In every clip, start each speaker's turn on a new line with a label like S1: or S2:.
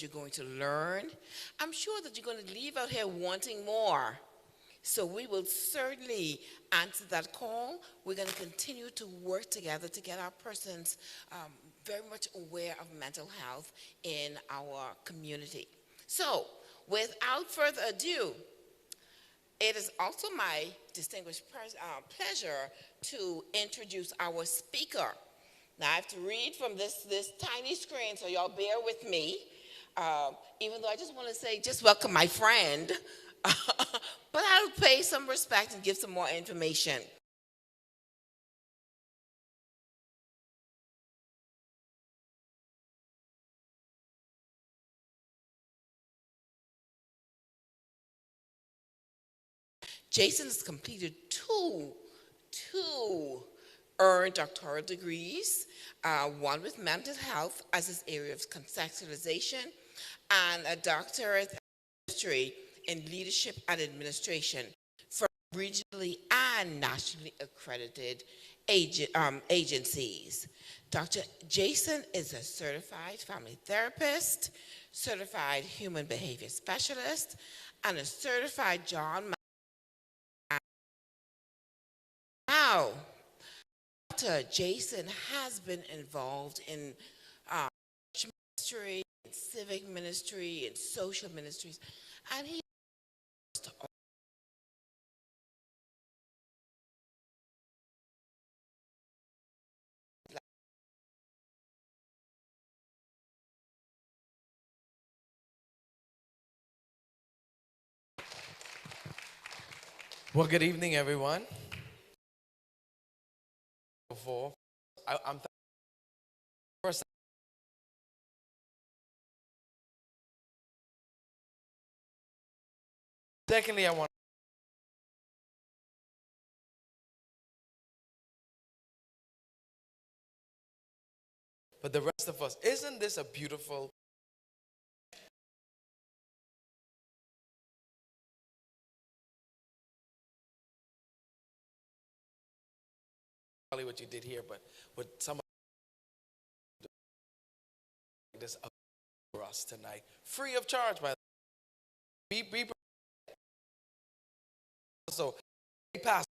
S1: you're going to learn. I'm sure that you're going to leave out here wanting more. So we will certainly answer that call. We're going to continue to work together to get our persons very much aware of mental health in our community. So without further ado, it is also my distinguished pleasure to introduce our speaker. Now, I have to read from this tiny screen, so y'all bear with me. Even though I just want to say, just welcome my friend. But I'll pay some respect and give some more information. Jason has completed two earned doctoral degrees, one with mental health as his area of conceptualization, and a doctorate in leadership and administration from regionally and nationally accredited agencies. Dr. Jason is a certified family therapist, certified human behavior specialist, and a certified John. Now, Dr. Jason has been involved in ministry, civic ministry, and social ministries, and he
S2: Well, good evening, everyone. Before, I'm first. Secondly, I want. But the rest of us, isn't this a beautiful? Probably what you did here, but with some of this for us tonight, free of charge. By the way. Be so pass.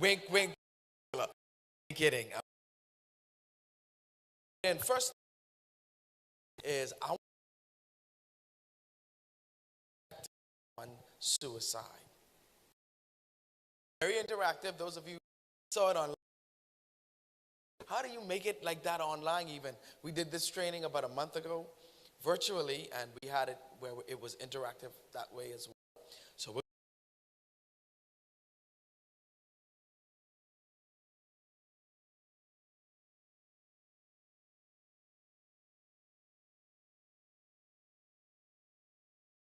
S2: Wink, wink. Kidding. And first is I want suicide. Very interactive. Those of you who saw it online. How do you make it like that online even? We did this training about a month ago virtually, and we had it where it was interactive that way as well. So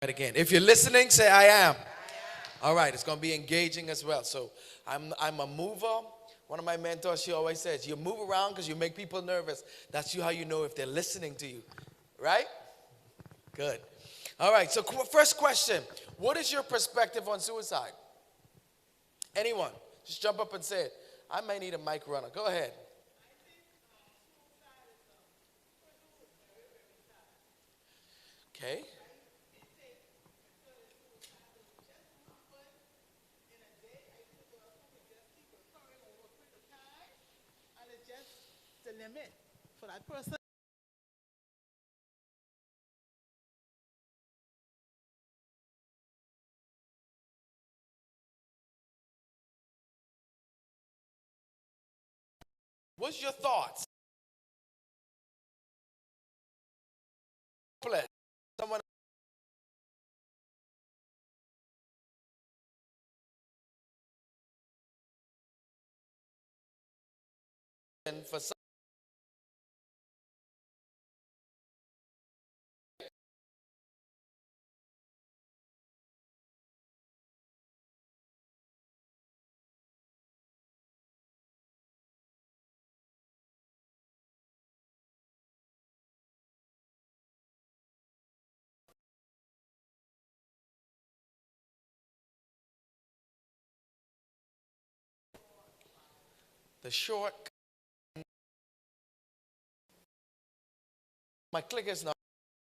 S2: again, if you're listening, say I am. All right, it's going to be engaging as well. So I'm a mover. One of my mentors, she always says, you move around because you make people nervous. That's how you know if they're listening to you. Right? Good. All right, so first question. What is your perspective on suicide? Anyone? Just jump up and say it. I may need a mic runner. Go ahead. Okay.
S3: The limit for that person.
S2: What's your thoughts? Someone for some. The short. My clicker's not.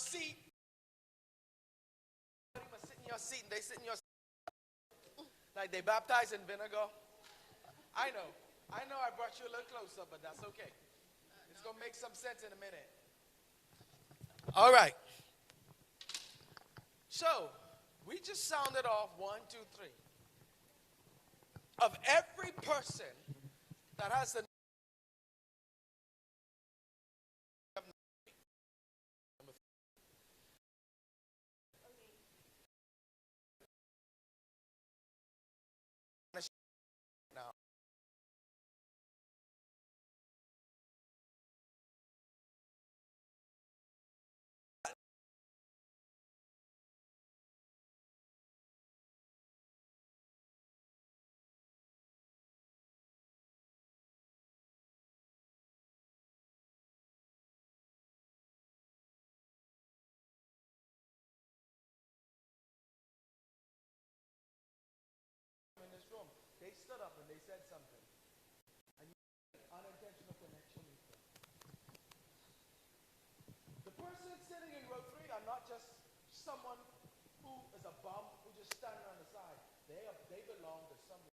S2: seat. You must sit in your seat and they sit in your seat. Like they baptized in vinegar. I know I brought you a little closer, but that's okay. It's going to make some sense in a minute. All right. So, we just sounded off 1, 2, 3. Of every person that has the now. In this room, they stood up and they said something. And you unintentional connection with them. The person sitting in row 3 are not just someone who is a bum who just standing on the side. They belong to someone.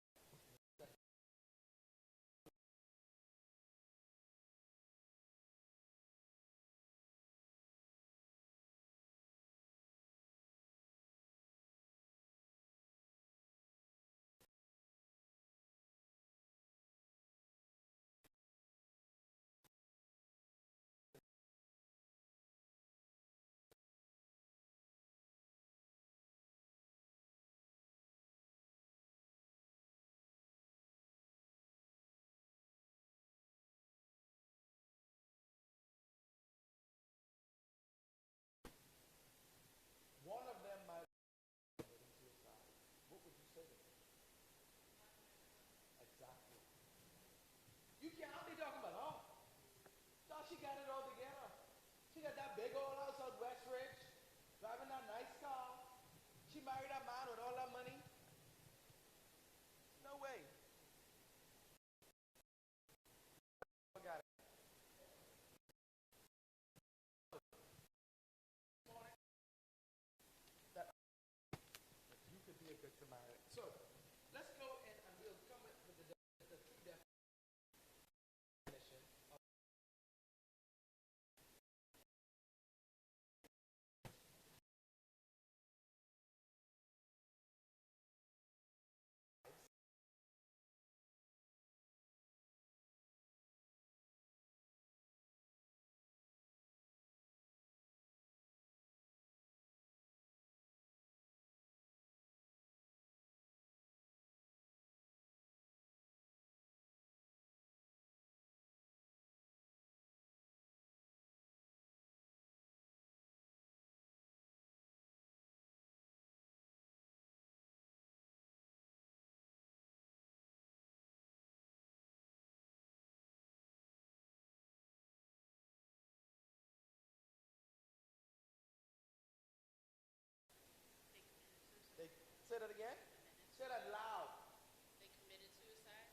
S2: One of them might have committed suicide. What would you say to them? Exactly. You can't be talking about, oh, thought she got it all together. She got that big old house out West Ridge, driving that nice car. She married that man with all that money. No way. Got it. That you could be a good Samaritan. So let's go and we'll come with the two definition of they say that again? Say that loud.
S4: They committed suicide.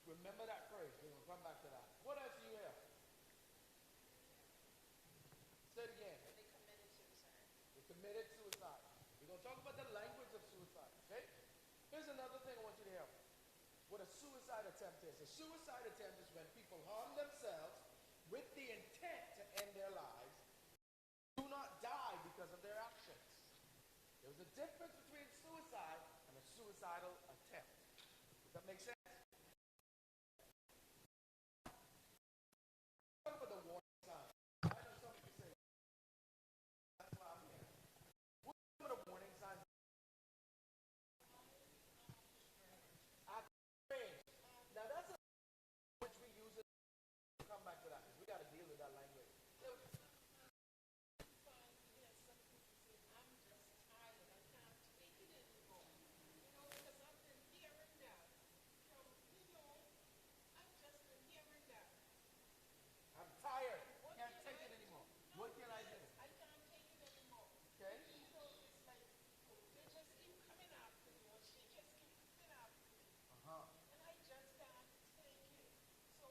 S2: Remember that phrase. We're going to come back to that. What else do you hear? Say it again.
S4: They committed suicide.
S2: They committed suicide. We're going to talk about the language of suicide, okay? Here's another thing I want you to hear. What a suicide attempt is. A suicide attempt is when people harm themselves with the intent to end their lives, do not die because of their actions. There's a difference between suicide and a suicidal attempt. Does that make sense? What about the warning signs? I know some of you say, that's why I'm here. What are the warning signs? Now that's a which we use it. We'll come back to that. We got to deal with that language. I'm tired. Can't take it anymore. What can I do?
S4: I can't take it anymore.
S2: Okay?
S4: People is like, they just keep coming after me, or she just keep coming after me,
S2: Uh-huh.
S4: and I just can't take it. So,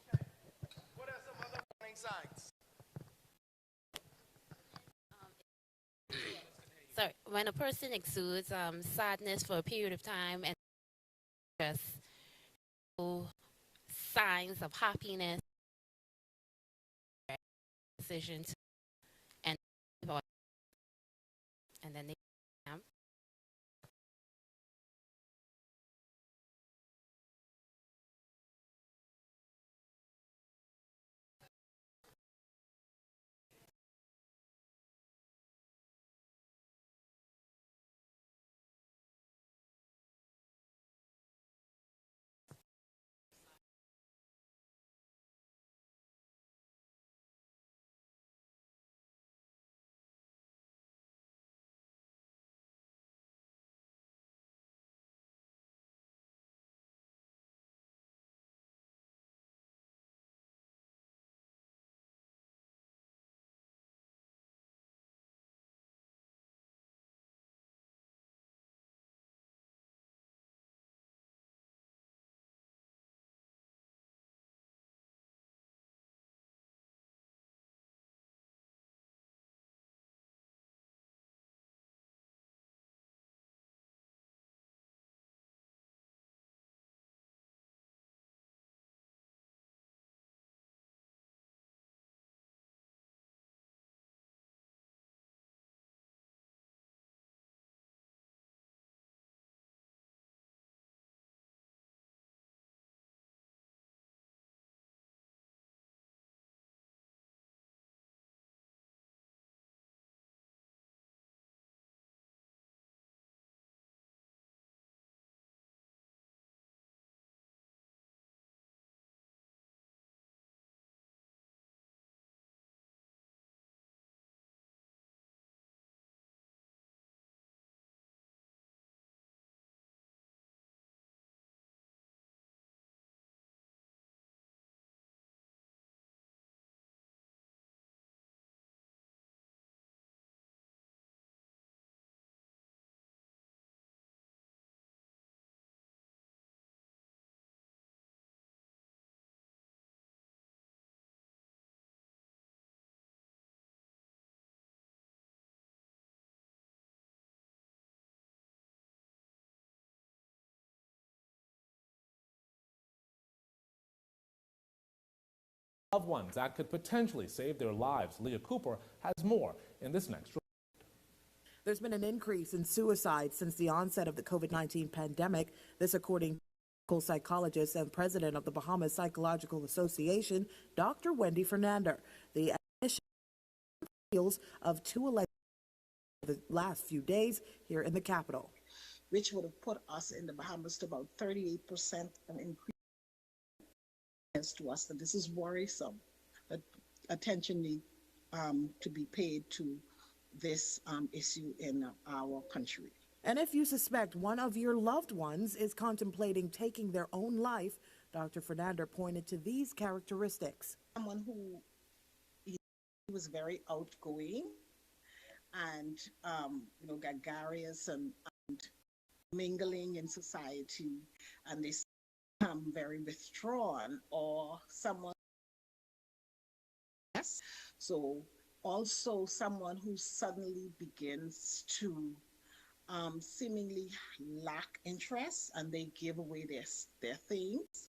S2: Okay. What are some other warning signs?
S5: sorry, when a person exudes sadness for a period of time and just show signs of happiness, decision to end and then they
S6: loved ones that could potentially save their lives. Leah Cooper has more in this next report.
S7: There's been an increase in suicide since the onset of the COVID-19 pandemic. This according to psychologist and president of the Bahamas Psychological Association, Dr. Wendy Fernander. The appeals of two elections the last few days here in the capital,
S8: which would have put us in the Bahamas to about 38% an increase to us. That this is worrisome, that attention need to be paid to this issue in our country.
S7: And if you suspect one of your loved ones is contemplating taking their own life, Dr. Fernander pointed to these characteristics.
S8: Someone who was very outgoing and gregarious and mingling in society, and they become very withdrawn, or someone so also someone who suddenly begins to seemingly lack interest and they give away their things.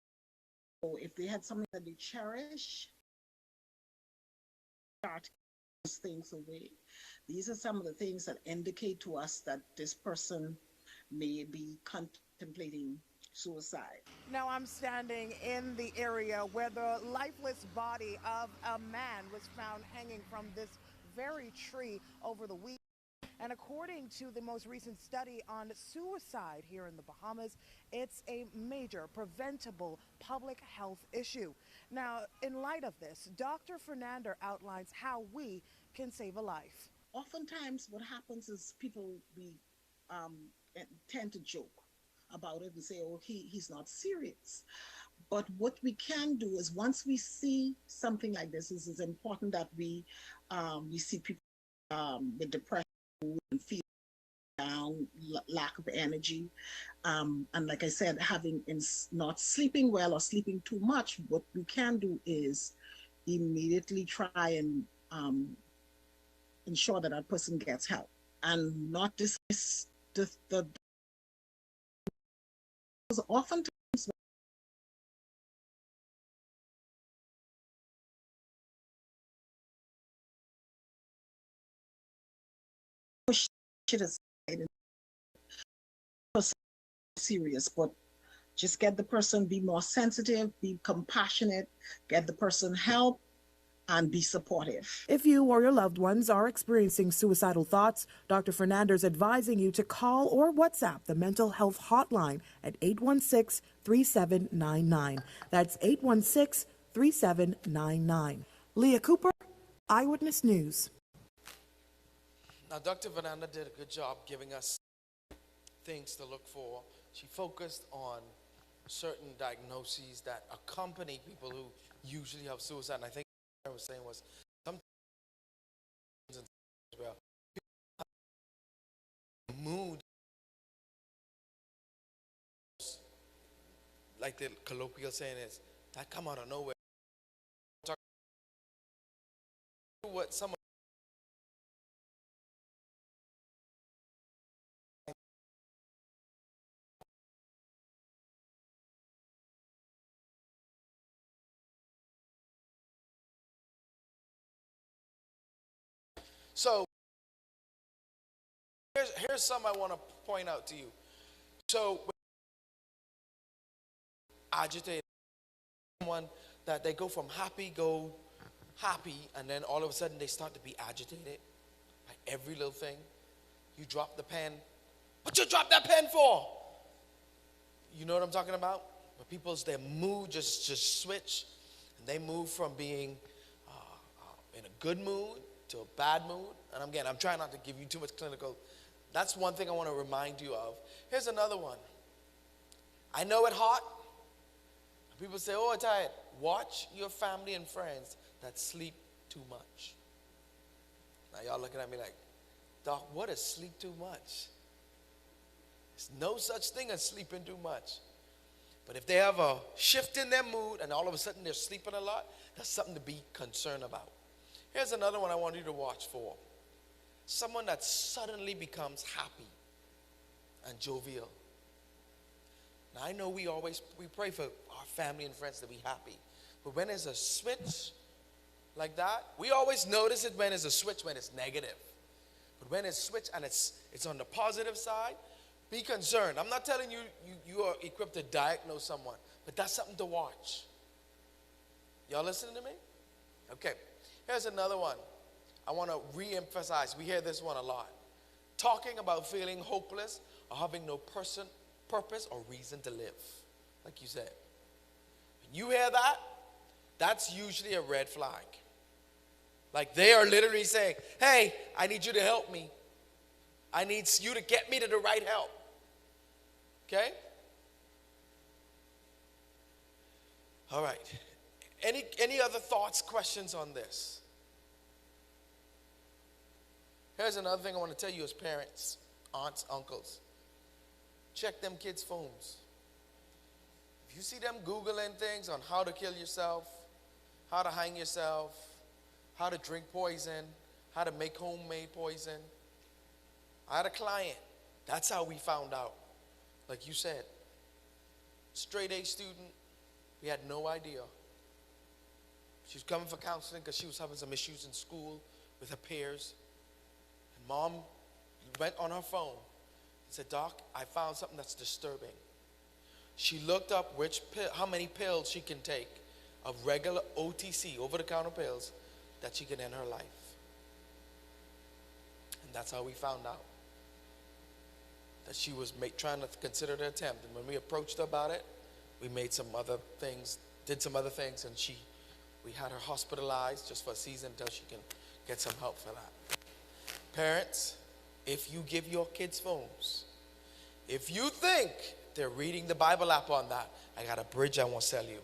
S8: So if they had something that they cherish, start those things away. These are some of the things that indicate to us that this person may be contemplating suicide.
S9: Now I'm standing in the area where the lifeless body of a man was found hanging from this very tree over the weekend. And according to the most recent study on suicide here in the Bahamas, it's a major preventable public health issue. Now, in light of this, Dr. Fernander outlines how we can save a life.
S8: Oftentimes what happens is people tend to joke about it and say, oh, he's not serious. But what we can do is, once we see something like this, it is important that we see people with depression and feel down, lack of energy, and like I said, not sleeping well or sleeping too much. What we can do is immediately try and ensure that that person gets help and not dismiss the oftentimes push it aside and serious, but just get the person, be more sensitive, be compassionate, get the person help, and be supportive.
S7: If you or your loved ones are experiencing suicidal thoughts, Dr. Fernandez advising you to call or WhatsApp the mental health hotline at 816-3799. That's 816-3799. Leah Cooper, Eyewitness News.
S2: Now, Dr. Fernanda did a good job giving us things to look for. She focused on certain diagnoses that accompany people who usually have suicide. And I think what I was saying was sometimes as well, mood, like the colloquial saying is, that come out of nowhere. What some So here's some I want to point out to you. So agitated, someone that they go from happy, and then all of a sudden they start to be agitated by every little thing. You drop the pen. What you drop that pen for? You know what I'm talking about? Where their mood just switch, and they move from being in a good mood to a bad mood. And again, I'm trying not to give you too much clinical. That's one thing I want to remind you of. Here's another one. I know it's hot. People say, oh, I'm tired. Watch your family and friends that sleep too much. Now y'all looking at me like, Doc, what is sleep too much? There's no such thing as sleeping too much. But if they have a shift in their mood and all of a sudden they're sleeping a lot, that's something to be concerned about. Here's another one I want you to watch for. Someone that suddenly becomes happy and jovial. Now I know we pray for our family and friends to be happy. But when there's a switch like that, we always notice it when there's a switch when it's negative. But when it's switched and it's on the positive side, be concerned. I'm not telling you you are equipped to diagnose someone, but that's something to watch. Y'all listening to me? Okay. Here's another one. I want to re-emphasize. We hear this one a lot. Talking about feeling hopeless or having no purpose or reason to live. Like you said. When you hear that, that's usually a red flag. Like they are literally saying, hey, I need you to help me. I need you to get me to the right help. Okay? All right. Any other thoughts, questions on this? Here's another thing I want to tell you as parents, aunts, uncles. Check them kids' phones. If you see them Googling things on how to kill yourself, how to hang yourself, how to drink poison, how to make homemade poison. I had a client. That's how we found out. Like you said, straight A student. We had no idea. She was coming for counseling because she was having some issues in school with her peers. And mom went on her phone and said, Doc, I found something that's disturbing. She looked up how many pills she can take of regular OTC, over-the-counter pills, that she can end her life. And that's how we found out that she was trying to consider the attempt. And when we approached her about it, we made some other things, did some other things, and we had her hospitalized just for a season until she can get some help for that. Parents, if you give your kids phones, if you think they're reading the Bible app on that, I got a bridge I want to sell you.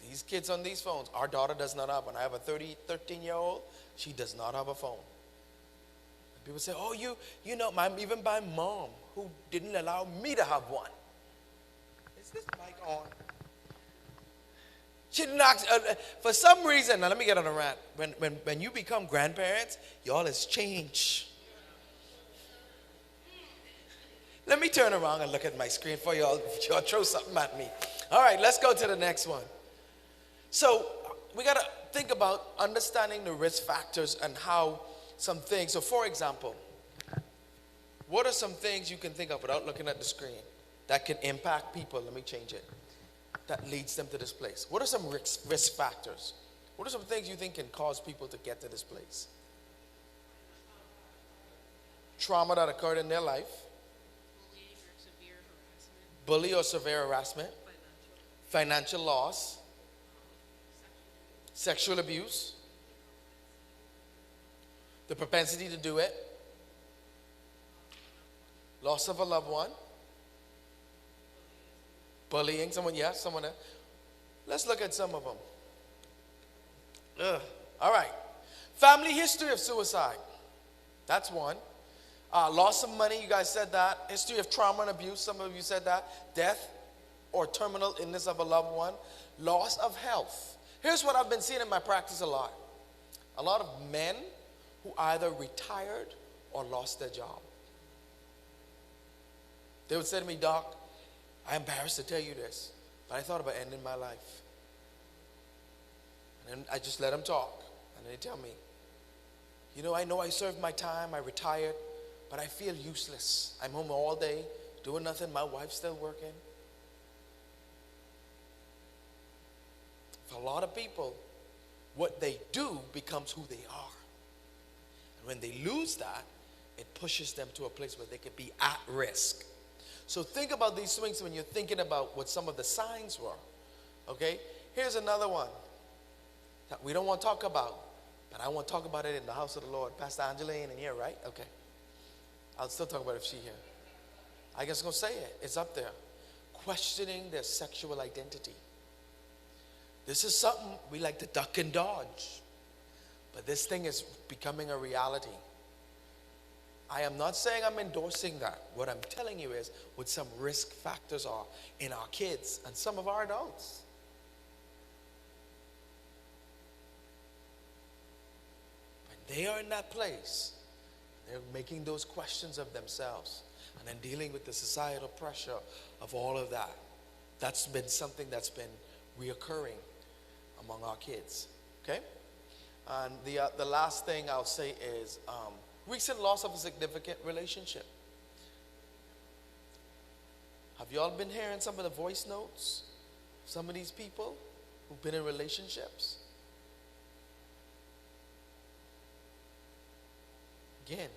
S2: These kids on these phones, our daughter does not have one. I have a 13-year-old, she does not have a phone. And people say, oh, you know, even my mom, who didn't allow me to have one. Is this mic on? She knocks, for some reason, now let me get on a rant. When you become grandparents, y'all has changed. Let me turn around and look at my screen for y'all. Y'all throw something at me. All right, let's go to the next one. So we got to think about understanding the risk factors and how some things. So for example, what are some things you can think of without looking at the screen that can impact people? Let me change it. That leads them to this place. What are some risk factors? What are some things you think can cause people to get to this place? Trauma that occurred in their life. Bully or severe harassment. Financial loss. Sexual abuse. The propensity to do it. Loss of a loved one. Bullying someone, yes, someone else. Let's look at some of them. All right. Family history of suicide. That's one. Loss of money, you guys said that. History of trauma and abuse, some of you said that. Death or terminal illness of a loved one. Loss of health. Here's what I've been seeing in my practice a lot. A lot of men who either retired or lost their job. They would say to me, Doc, I'm embarrassed to tell you this, but I thought about ending my life. And then I just let them talk. And they tell me, you know I served my time, I retired, but I feel useless. I'm home all day, doing nothing. My wife's still working. For a lot of people, what they do becomes who they are. And when they lose that, it pushes them to a place where they could be at risk. So think about these swings when you're thinking about what some of the signs were. Okay? Here's another one that we don't want to talk about, but I want to talk about it in the house of the Lord. Pastor Angela ain't in here, right? Okay. I'll still talk about it if she's here. I guess I'm going to say it. It's up there. Questioning their sexual identity. This is something we like to duck and dodge. But this thing is becoming a reality. I am not saying I'm endorsing that. What I'm telling you is what some risk factors are in our kids and some of our adults. When they are in that place, they're making those questions of themselves and then dealing with the societal pressure of all of that. That's been something that's been reoccurring among our kids. Okay? And the last thing I'll say is recent loss of a significant relationship. Have you all been hearing some of the voice notes? Some of these people who've been in relationships? Again,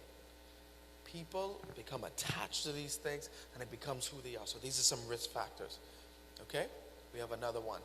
S2: people become attached to these things and it becomes who they are. So these are some risk factors. Okay? We have another one.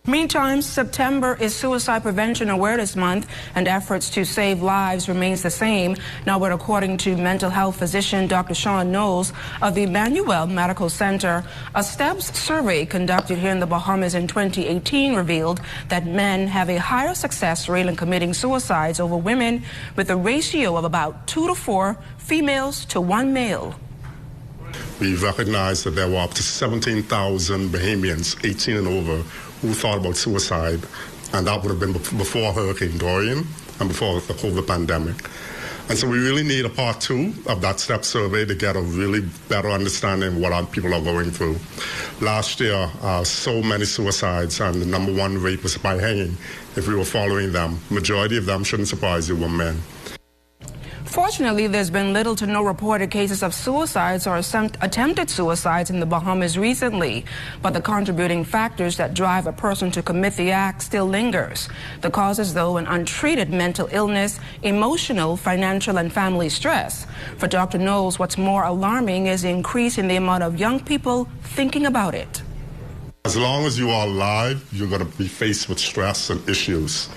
S10: Meantime, September is Suicide Prevention Awareness Month, and efforts to save lives remains the same. Now, but according to mental health physician Dr. Sean Knowles of the Emmanuel Medical Center, a Stubbs survey conducted here in the Bahamas in 2018 revealed that men have a higher success rate in committing suicides over women, with a ratio of about 2 to 4 females to 1 male.
S11: We recognized that there were up to 17,000 Bahamians, 18 and over, who thought about suicide, and that would have been before Hurricane Dorian and before the COVID pandemic. And so we really need a part 2 of that STEP survey to get a really better understanding of what our people are going through. Last year, so many suicides, and the number 1 rate was by hanging. If we were following them, majority of them, shouldn't surprise you, were men.
S10: Fortunately, there's been little to no reported cases of suicides or attempted suicides in the Bahamas recently, but the contributing factors that drive a person to commit the act still lingers. The causes, though, an untreated mental illness, emotional, financial, and family stress. For Dr. Knowles, what's more alarming is the increase in the amount of young people thinking about it.
S11: As long as you are alive, you're going to be faced with stress and issues.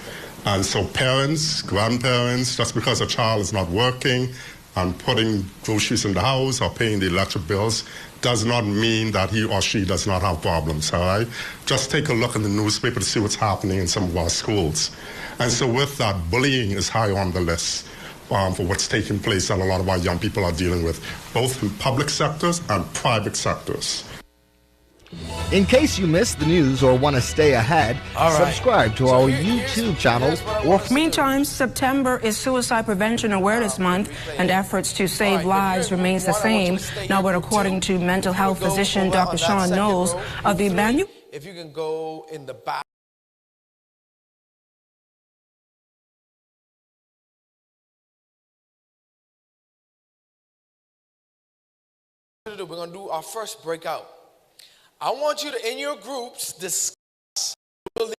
S11: And so parents, grandparents, just because a child is not working and putting groceries in the house or paying the electric bills does not mean that he or she does not have problems, all right? Just take a look in the newspaper to see what's happening in some of our schools. And so with that, bullying is high on the list. for what's taking place that a lot of our young people are dealing with, both in public sectors and private sectors.
S12: In case you missed the news or want to stay ahead, subscribe to our YouTube channel.
S10: Meantime, September is Suicide Prevention Awareness Month, and efforts to save lives remains the same. Now, but according to mental health physician Dr. Sean Knowles of the Emmanuel.
S2: If you can go in the back. We're going to do our first breakout. I want you to, in your groups, discuss, you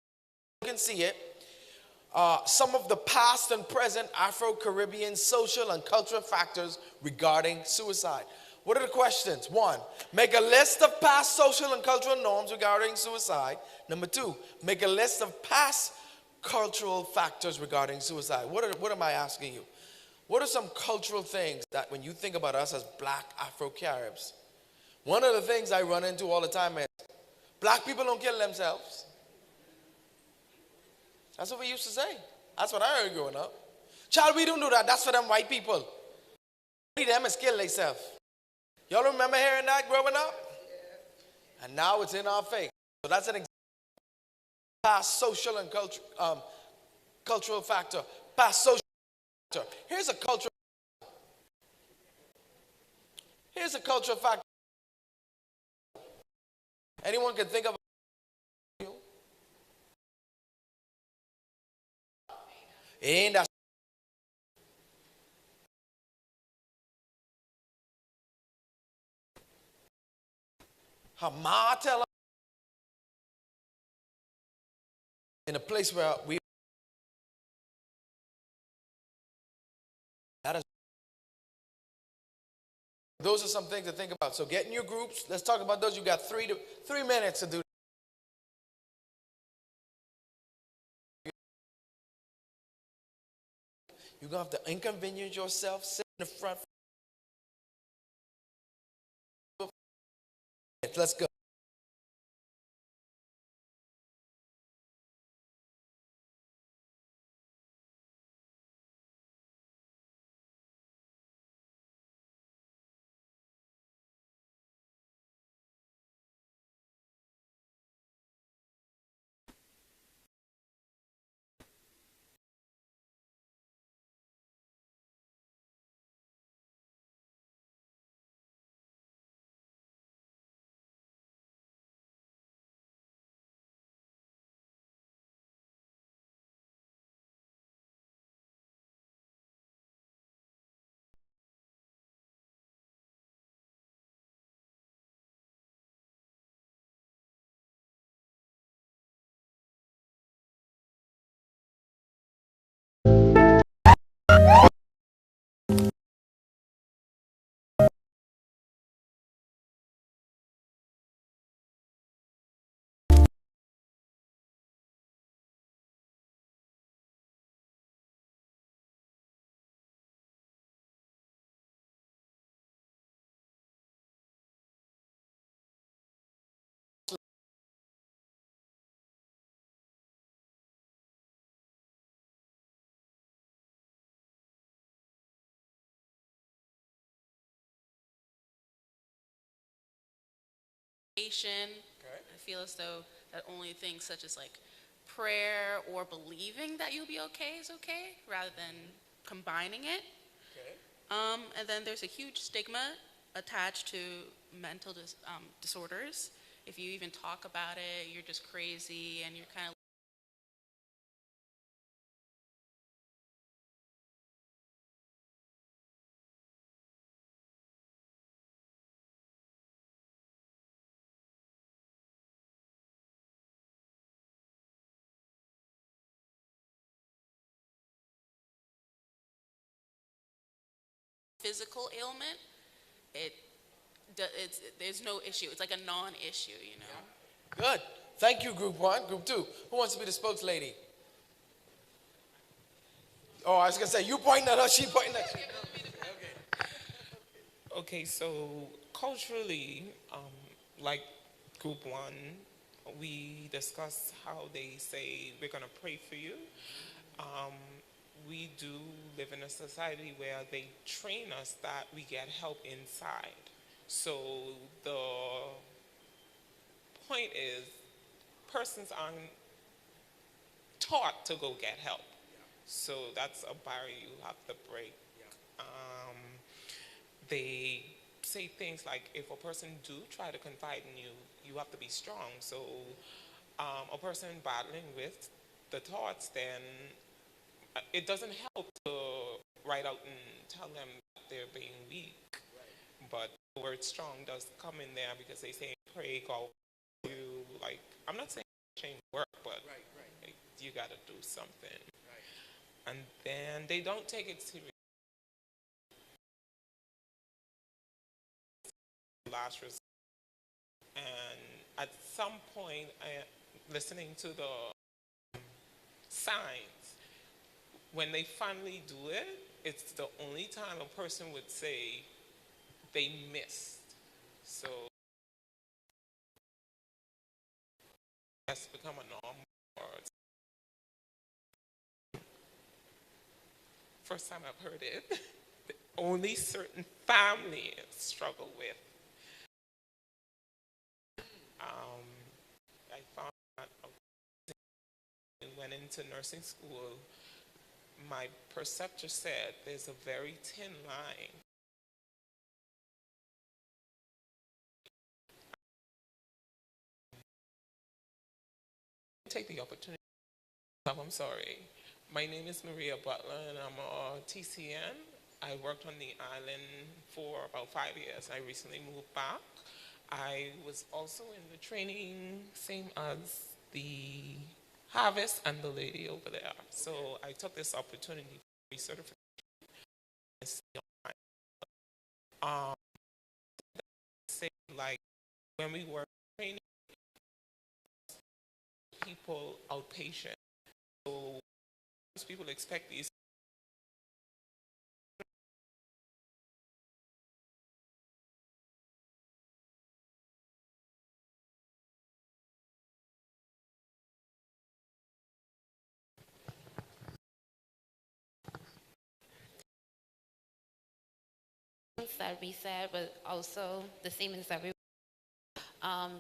S2: can see it, some of the past and present Afro-Caribbean social and cultural factors regarding suicide. What are the questions? 1, make a list of past social and cultural norms regarding suicide. Number 2, make a list of past cultural factors regarding suicide. What am I asking you? What are some cultural things that when you think about us as black Afro-Caribs, one of the things I run into all the time is black people don't kill themselves. That's what we used to say. That's what I heard growing up. Child, we don't do that. That's for them white people. Them is kill themselves. Y'all remember hearing that growing up? And now it's in our face. So that's an example. Past social and cultural factor. Past social factor. Here's a cultural factor. Anyone can think of ain't that her ma tell her in a place where we that is those are some things to think about. So get in your groups. Let's talk about those. You got 3 minutes to do. You're going to have to inconvenience yourself, sit in the front. Let's go.
S13: I feel as though that only things such as like prayer or believing that you'll be okay is okay, rather than combining it. And then there's a huge stigma attached to mental disorders. If you even talk about it, you're just crazy, and you're kind of physical ailment. There's no issue. It's like a non-issue, you know.
S2: Good. Thank you, Group 1. Group 2. Who wants to be the spokeslady? Oh, I was going to say, you pointing at her, she pointing at you.
S14: Okay, so culturally, like Group 1, we discuss how they say we're going to pray for you. we do live in a society where they train us that we get help inside. So the point is, persons aren't taught to go get help. So that's a barrier you have to break. They say things like, if a person do try to confide in you, you have to be strong. So a person battling with the thoughts, then it doesn't help to write out and tell them that they're being weak. But the word strong does come in there because they say, pray, God, you, like, I'm not saying change work, but like, you got to do something. And then they don't take it seriously. Last resort. And at some point, listening to the signs, when they finally do it, it's the only time a person would say they missed. So it has become a norm. First time I've heard it, only certain families struggle with. I found that when I went into nursing school, my preceptor said there's a very thin line. Take the opportunity. I'm sorry. My name is Maria Butler, and I'm a TCN. I worked on the island for about 5 years. I recently moved back. I was also in the training, same as the Harvest and the lady over there. So I took this opportunity for recertification. Say, like, when we were training people outpatient, so most people expect these.
S5: That we said, but also the same as everyone.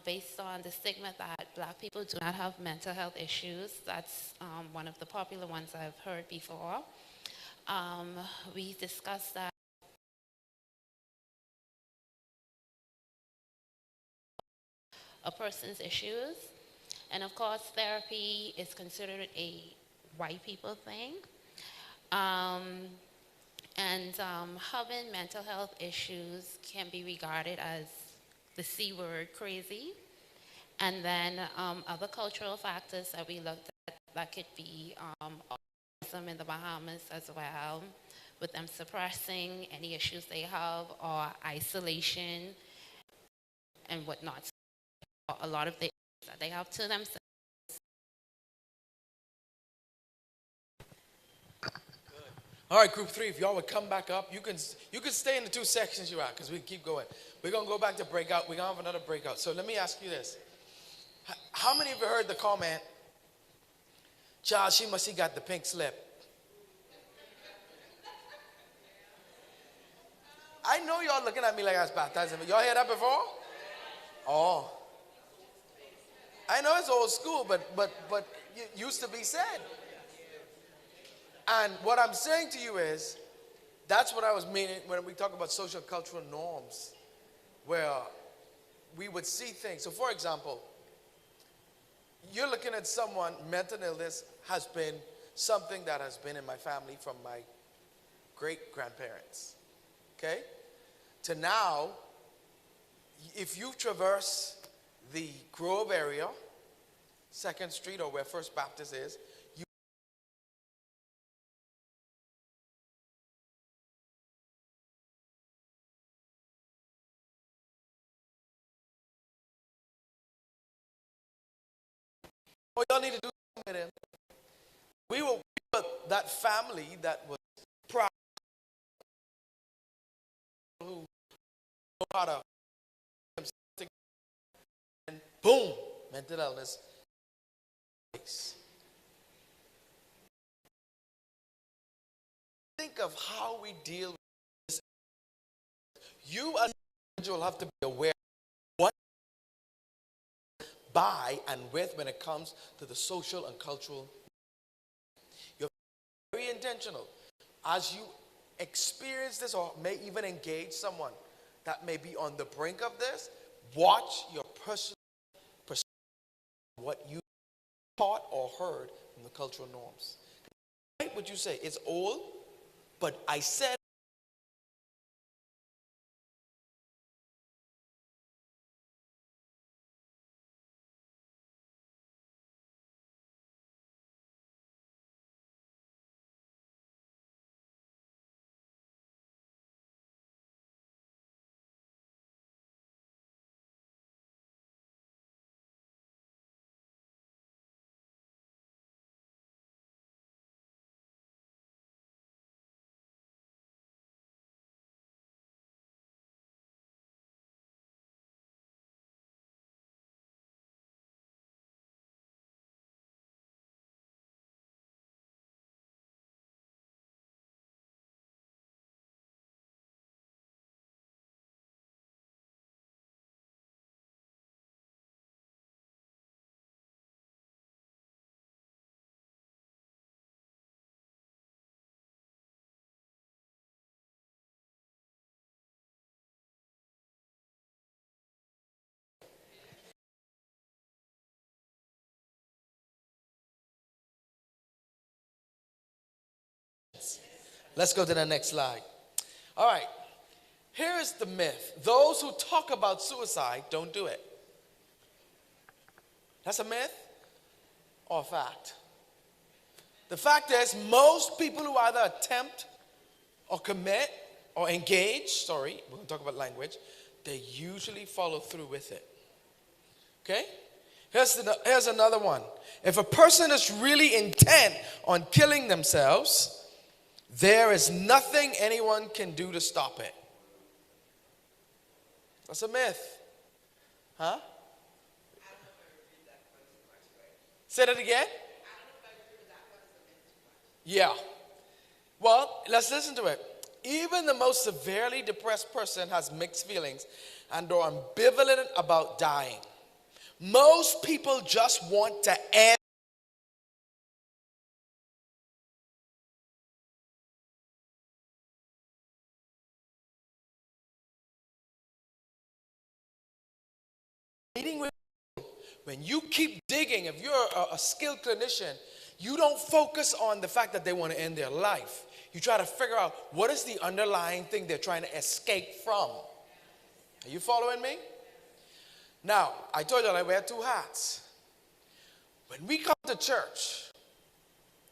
S5: Based on the stigma that Black people do not have mental health issues. That's one of the popular ones I've heard before. We discussed that a person's issues, and of course therapy is considered a white people thing. Having mental health issues can be regarded as the C word, crazy. And then other cultural factors that we looked at, that could be autism in the Bahamas as well, with them suppressing any issues they have, or isolation and whatnot. A lot of the issues that they have to themselves.
S2: All right, group 3, if y'all would come back up, you can stay in the 2 sections you're at, because we keep going. We're going to go back to breakout. We're going to have another breakout. So let me ask you this. How many of you heard the comment, "Child, she must have got the pink slip"? I know y'all looking at me like I was baptizing, but y'all hear that before? Oh. I know it's old school, but it used to be said. And what I'm saying to you is, that's what I was meaning when we talk about social cultural norms, where we would see things. So for example, you're looking at someone, mental illness has been something that has been in my family from my great-grandparents, okay? To now, if you traverse the Grove area, 2nd Street, or where First Baptist is, what y'all need to do with him. We were that family that was proud, who know how to, and boom, mental illness. think of how we deal with this. You as an individual have to be aware of what by and with when it comes to the social and cultural. You're very intentional. As you experience this or may even engage someone that may be on the brink of this, watch your personal perspective, what you taught or heard from the cultural norms. Right? Would you say it's old, but I said let's go to the next slide. All right. Here is the myth. Those who talk about suicide don't do it. That's a myth or a fact? The fact is, most people who either attempt or commit or engage, we're going to talk about language, they usually follow through with it. Okay? Here's another one. If a person is really intent on killing themselves, there is nothing anyone can do to stop it. That's a myth. Huh? Say that again? Yeah. Well, let's listen to it. Even the most severely depressed person has mixed feelings and are ambivalent about dying. Most people just want to end. Meeting with when you keep digging, if you're a skilled clinician, you don't focus on the fact that they want to end their life. You try to figure out what is the underlying thing they're trying to escape from. Are you following me? Now, I told you I wear two hats. When we come to church,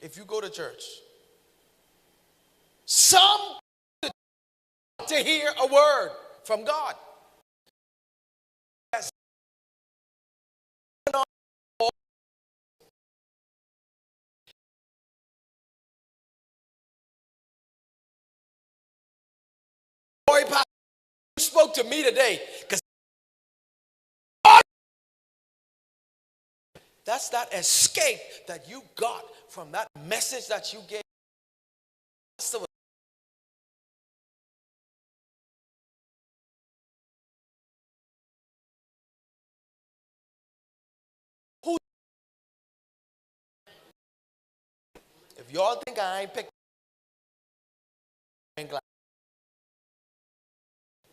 S2: if you go to church, some to hear a word from God. Boy, Pastor, you spoke to me today because that's that escape that you got from that message that you gave. If y'all think I ain't picked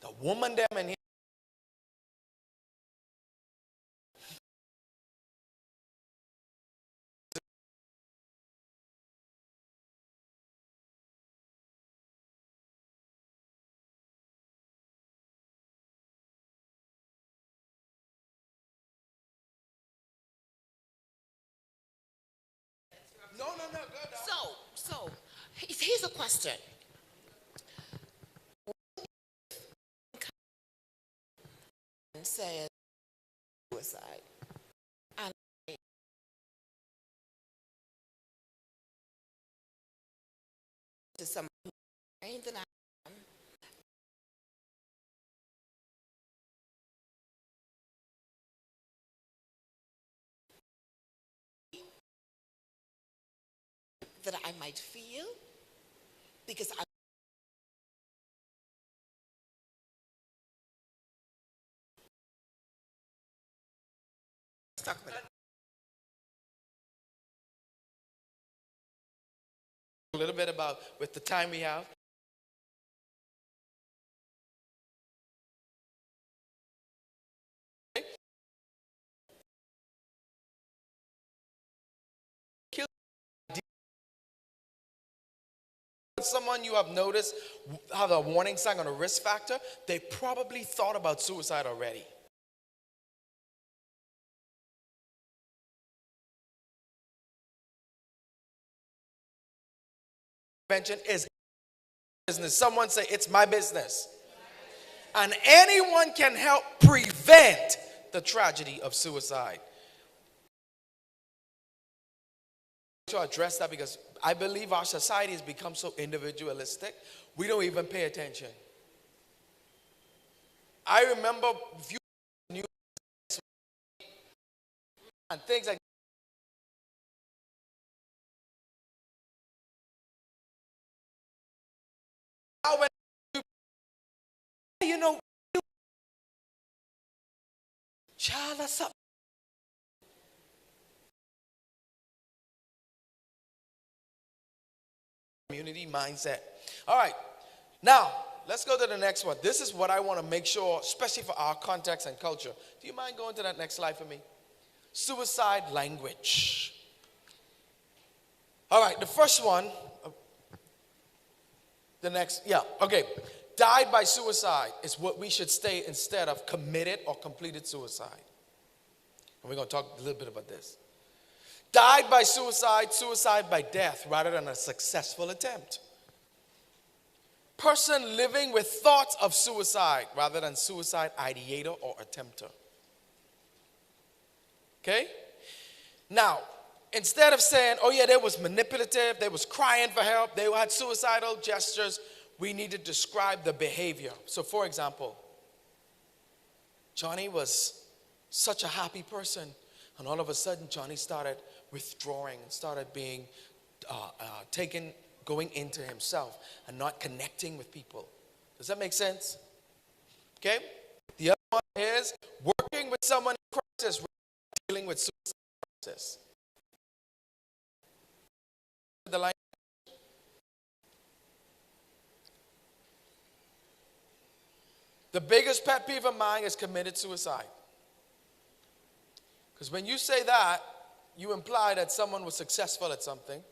S2: the woman them in here. No, go.
S1: So, here's a question. Says suicide. And to someone who trained than I am, that I might feel because let's talk about it.
S2: A little bit about, with the time we have. Someone you have noticed have a warning sign on a risk factor, they probably thought about suicide already. Prevention is business. Someone say, it's my business. And anyone can help prevent the tragedy of suicide. To address that, because I believe our society has become so individualistic, we don't even pay attention. I remember viewing news and things like now when you know, child, that's up. Community mindset. All right, now let's go to the next one. This is what I want to make sure, especially for our context and culture. Do you mind going to that next slide for me? Suicide language. All right, the first one, the next, yeah, okay. Died by suicide is what we should say instead of committed or completed suicide. And we're going to talk a little bit about this. Died by suicide, suicide by death, rather than a successful attempt. Person living with thoughts of suicide, rather than suicide ideator or attempter. Okay? Now, instead of saying, oh yeah, they was manipulative, they was crying for help, they had suicidal gestures, we need to describe the behavior. So for example, Johnny was such a happy person, and all of a sudden Johnny started withdrawing and started being going into himself and not connecting with people. Does that make sense? Okay? The other one is working with someone in crisis, dealing with suicide crisis. The line. The biggest pet peeve of mine is committed suicide. Because when you say that, you imply that someone was successful at something,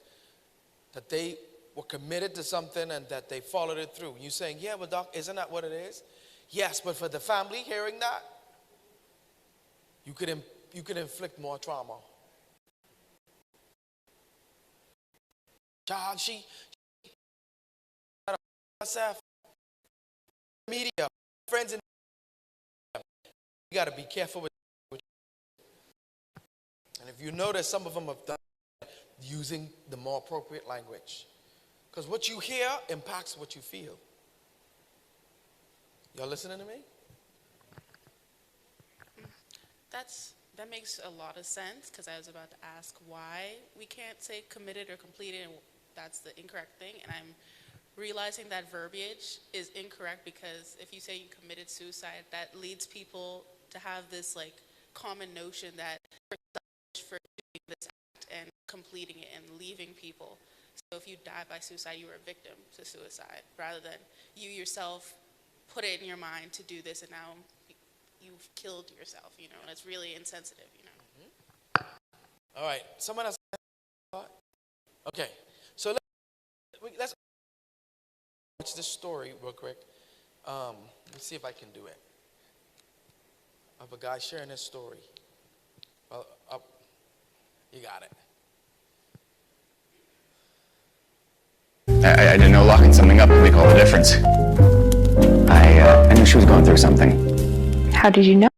S2: that they were committed to something and that they followed it through. You're saying, yeah, well, doc, isn't that what it is? Yes, but for the family hearing that, you could inflict more trauma. Child, she herself, media, friends, and you got to be careful with. And if you notice, some of them have done using the more appropriate language, because what you hear impacts what you feel. Y'all listening to me?
S13: That makes a lot of sense, because I was about to ask why we can't say committed or completed, and that's the incorrect thing. And I'm realizing that verbiage is incorrect, because if you say you committed suicide, that leads people to have this like common notion that for doing this act and completing it and leaving people. So if you die by suicide, you were a victim to suicide, rather than you yourself put it in your mind to do this and now you've killed yourself, you know, and it's really insensitive, you know.
S2: All right, someone else. Okay, so let's watch this story real quick. Let's see if I can do it. Of a guy sharing his story. Well, you got it.
S15: I didn't know locking something up would make all the difference. I knew she was going through something.
S16: How did you know?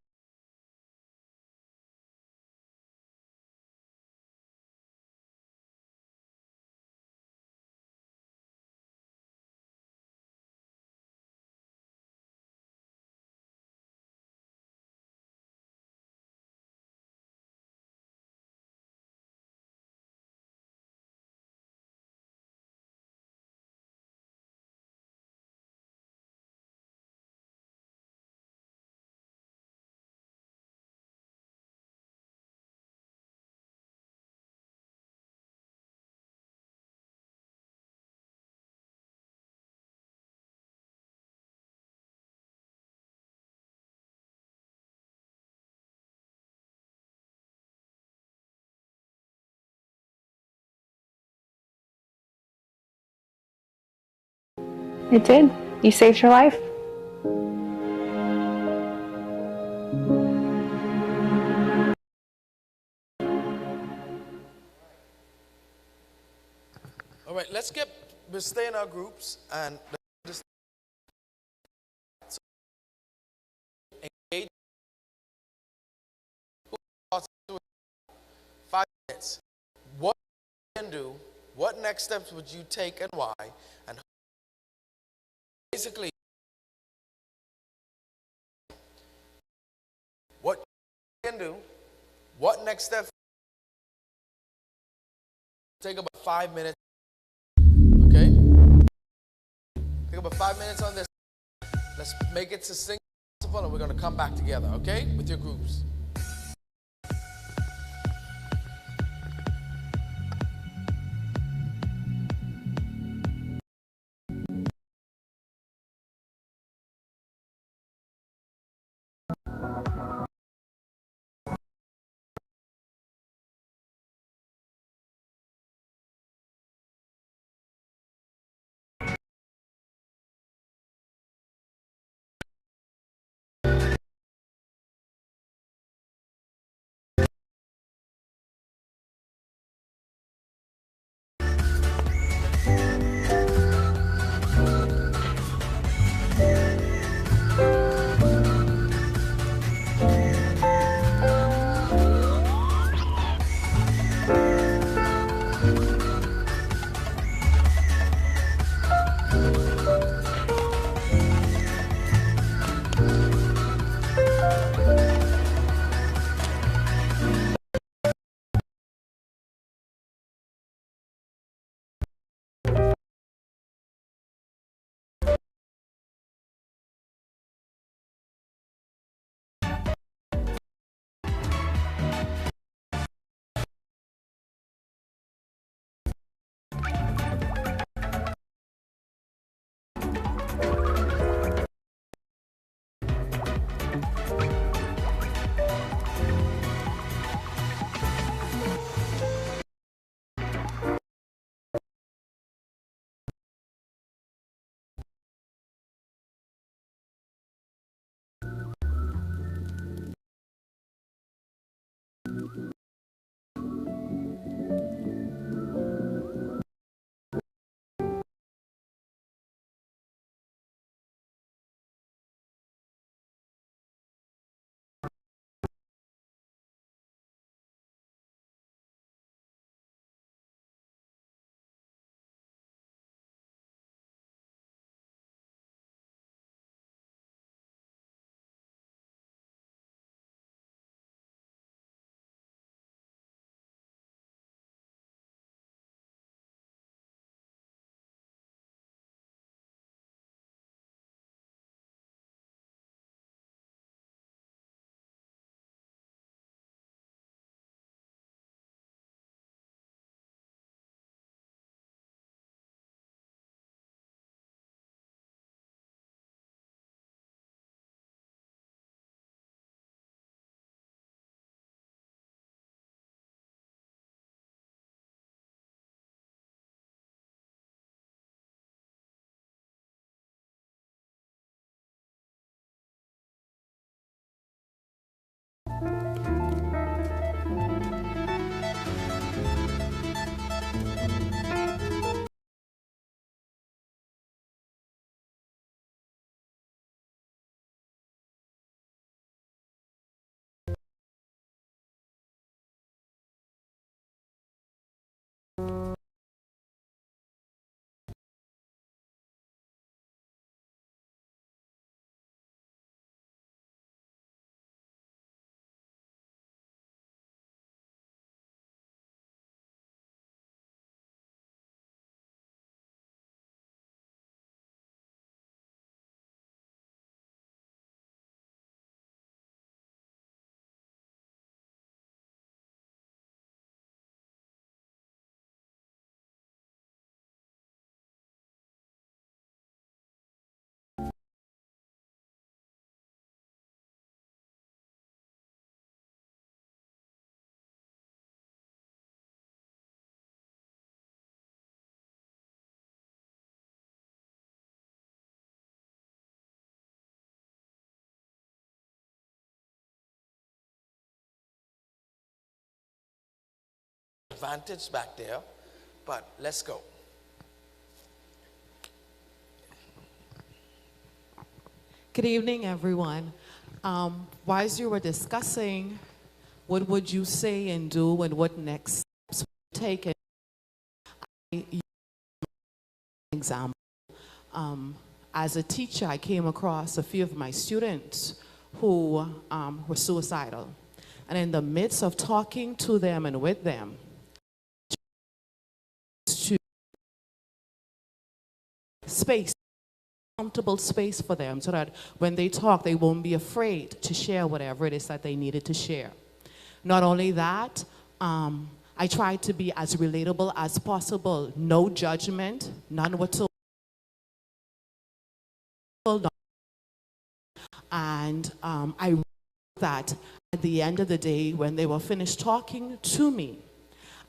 S16: It did. You saved her life.
S2: All right, we'll stay in our groups and let's engage. 5 minutes. What you can do, what next steps would you take and why? And basically, what you can do, what next steps, take about 5 minutes, okay? Take about 5 minutes on this. Let's make it succinct and we're going to come back together, okay? With your groups. advantage back there, but let's go.
S17: Good evening, everyone. Whilst you were discussing what would you say and do and what next steps would take, and example. As a teacher, I came across a few of my students who were suicidal. And in the midst of talking to them and with them, to space, comfortable space for them so that when they talk, they won't be afraid to share whatever it is that they needed to share. Not only that, I tried to be as relatable as possible, no judgment, none whatsoever. And I realized that at the end of the day, when they were finished talking to me,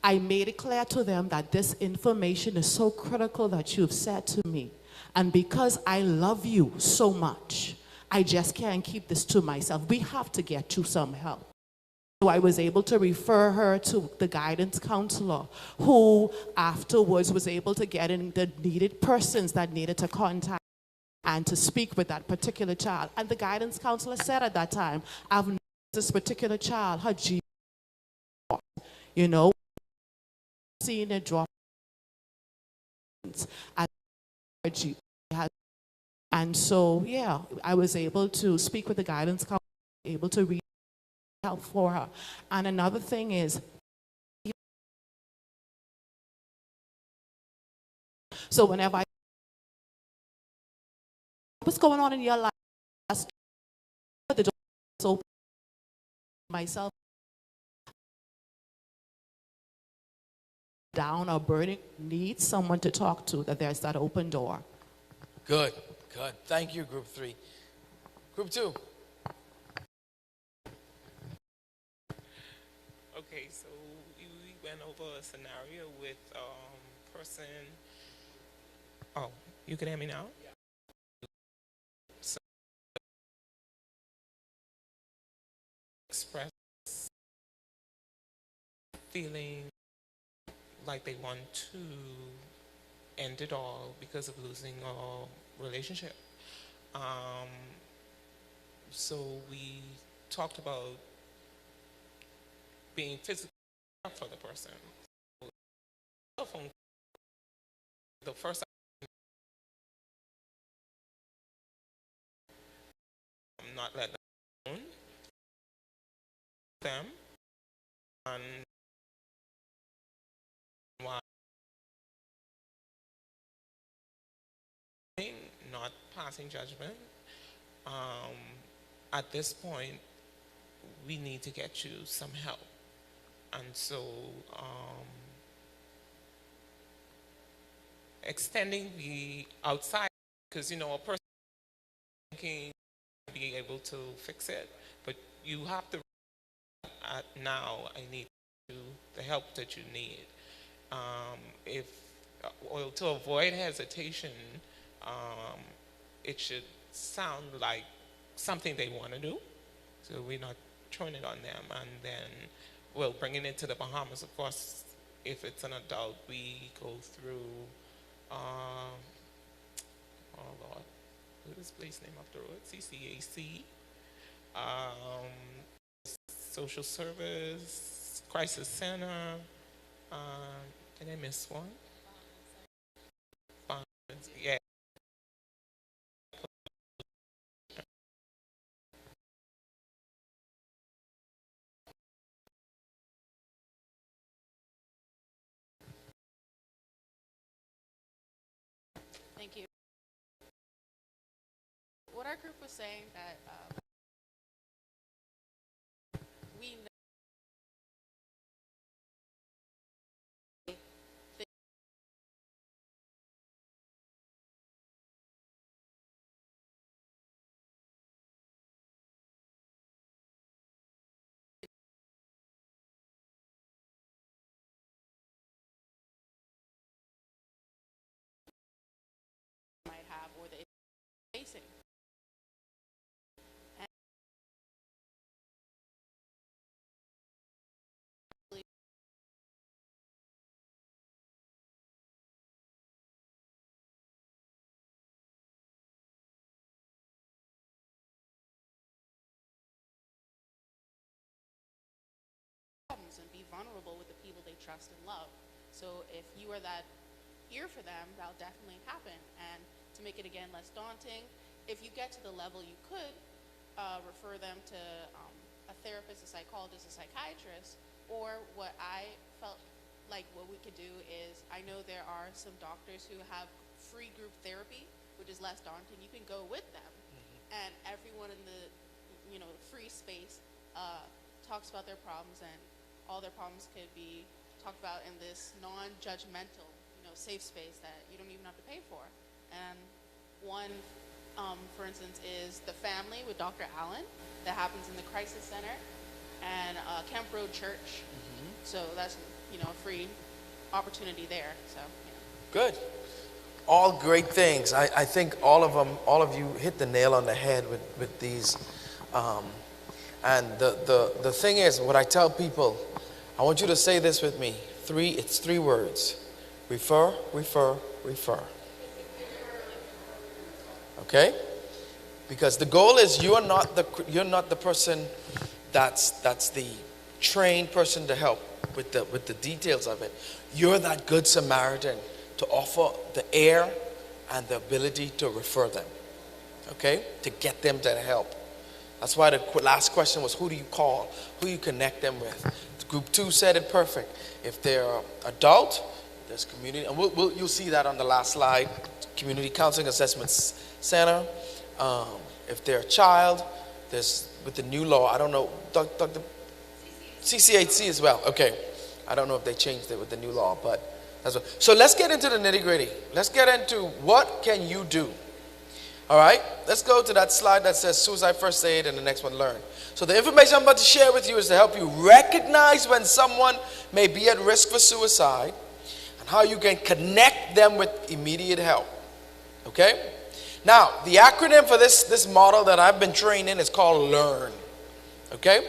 S17: I made it clear to them that this information is so critical that you've said to me. And because I love you so much, I just can't keep this to myself. We have to get you some help. So I was able to refer her to the guidance counselor, who afterwards was able to get in the needed persons that needed to contact and to speak with that particular child. And the guidance counselor said at that time, I've known this particular child, her G, you know, seen it drop at her G. And so, yeah, I was able to speak with the guidance counselor, able to reach help for her. And another thing is, so whenever I, what's going on in your life? The door is open. Myself down or burning, needs someone to talk to, that there's that open door.
S2: Good, good. Thank you, Group 3. Group 2.
S14: Okay, so we went over a scenario with person. Oh, you can hear me now? Yeah. So, express feeling like they want to end it all because of losing a relationship. So we talked about being physically for the person. The first I'm not let them alone them and why not passing judgment. At this point, we need to get you some help. And so extending the outside, because, you know, a person can be able to fix it, but you have to, now I need the help that you need. Or to avoid hesitation, it should sound like something they want to do. So we're not throwing it on them. And then, well, bringing it to the Bahamas, of course, if it's an adult, we go through, oh Lord, what is this place name afterwards? CCAC, social service, crisis center, did I miss one? Yeah.
S13: Thank you. What our group was saying that we know might have or the facing. vulnerable with the people they trust and love. So if you are that ear for them, that'll definitely happen. And to make it again less daunting, if you get to the level you could refer them to a therapist, a psychologist, a psychiatrist, or what I felt like what we could do is, I know there are some doctors who have free group therapy, which is less daunting. You can go with them, and everyone in the free space talks about their problems, and all their problems could be talked about in this non-judgmental, safe space that you don't even have to pay for. And one, for instance, is the family with Dr. Allen that happens in the Crisis Center and Kemp Road Church. So that's a free opportunity there. So
S2: Good. All great things. I think all of you hit the nail on the head with these. And the thing is, what I tell people, I want you to say this with me. It's three words. Refer, refer, refer. Okay? Because the goal is you're not the person that's the trained person to help with the details of it. You're that good Samaritan to offer the air and the ability to refer them. Okay? To get them to help. That's why the last question was, who do you call? Who do you connect them with? Group 2 said it perfect. If they're adult, there's community, and you'll see that on the last slide. Community Counseling Assessment Center. If they're a child, there's, with the new law, I don't know, Dr. CCHC as well. Okay. I don't know if they changed it with the new law, but that's what. So let's get into the nitty-gritty. Let's get into what can you do. All right, let's go to that slide that says suicide first aid, and the next one, learn. So the information I'm about to share with you is to help you recognize when someone may be at risk for suicide and how you can connect them with immediate help. Okay? Now, the acronym for this model that I've been trained in is called LEARN. Okay?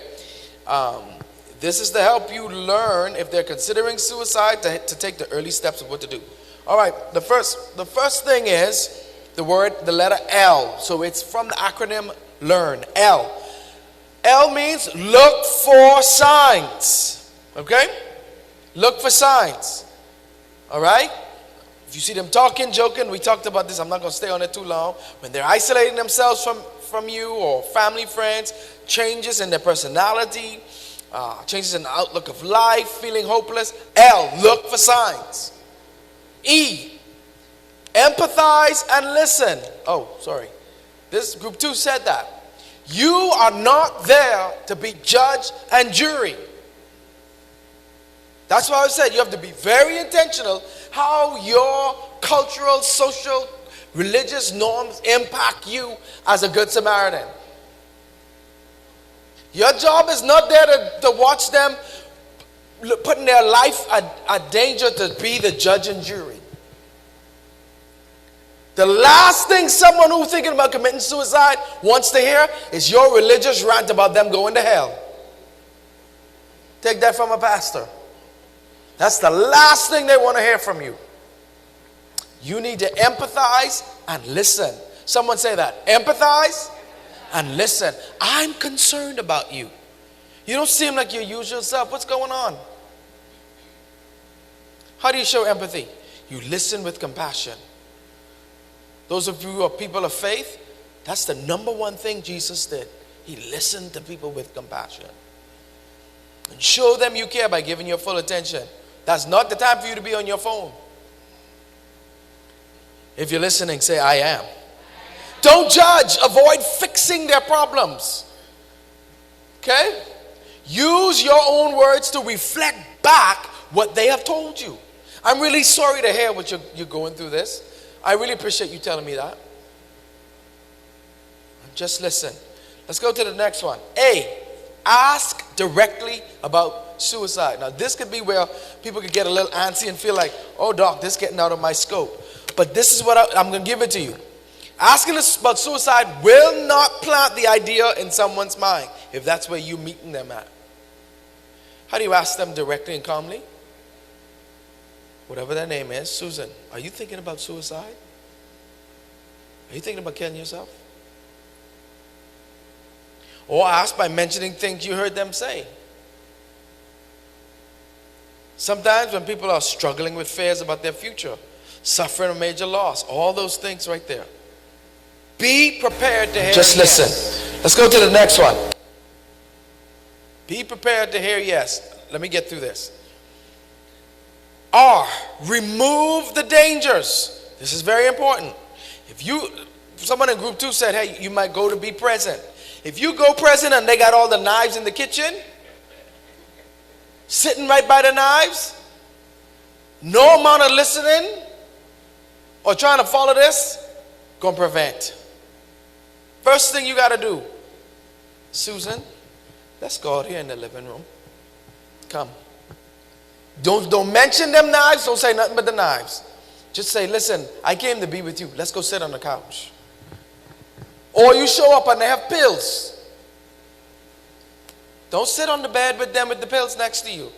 S2: This is to help you learn if they're considering suicide to take the early steps of what to do. All right, the first thing is the letter L. So it's from the acronym LEARN. L. L means look for signs. Okay? Look for signs. All right? If you see them talking, joking, we talked about this. I'm not going to stay on it too long. When they're isolating themselves from you or family, friends, changes in their personality, changes in the outlook of life, feeling hopeless. L, look for signs. E, empathize and listen. Oh, sorry. This group 2 said that. You are not there to be judge and jury. That's why I said you have to be very intentional how your cultural, social, religious norms impact you as a good Samaritan. Your job is not there to watch them putting their life at danger to be the judge and jury. The last thing someone who's thinking about committing suicide wants to hear is your religious rant about them going to hell. Take that from a pastor. That's the last thing they want to hear from you. You need to empathize and listen. Someone say that. Empathize and listen. I'm concerned about you. You don't seem like your usual self. What's going on? How do you show empathy? You listen with compassion. Those of you who are people of faith, that's the number one thing Jesus did. He listened to people with compassion. And show them you care by giving your full attention. That's not the time for you to be on your phone. If you're listening, say, I am. Don't judge. Avoid fixing their problems. Okay? Use your own words to reflect back what they have told you. I'm really sorry to hear what you're going through this. I really appreciate you telling me that. Just listen. Let's go to the next one. A, ask directly about suicide. Now, this could be where people could get a little antsy and feel like, oh, doc, this is getting out of my scope. But this is what I'm going to give it to you. Asking us about suicide will not plant the idea in someone's mind if that's where you're meeting them at. How do you ask them directly and calmly? Whatever their name is. Susan, are you thinking about suicide? Are you thinking about killing yourself? Or ask by mentioning things you heard them say. Sometimes when people are struggling with fears about their future, suffering a major loss, all those things right there. Be prepared to hear
S18: Just
S2: yes.
S18: listen.
S2: Let's go to the next one. Be prepared to hear yes. Let me get through this. R, remove the dangers. This is very important. Someone in group 2 said, hey, you might go to be present. If you go present and they got all the knives in the kitchen, sitting right by the knives, no amount of listening or trying to follow this gonna prevent. First thing you got to do, Susan, let's go out here in the living room. Come. Don't mention them knives. Don't say nothing but the knives. Just say, listen, I came to be with you. Let's go sit on the couch. Or you show up and they have pills. Don't sit on the bed with them with the pills next to you.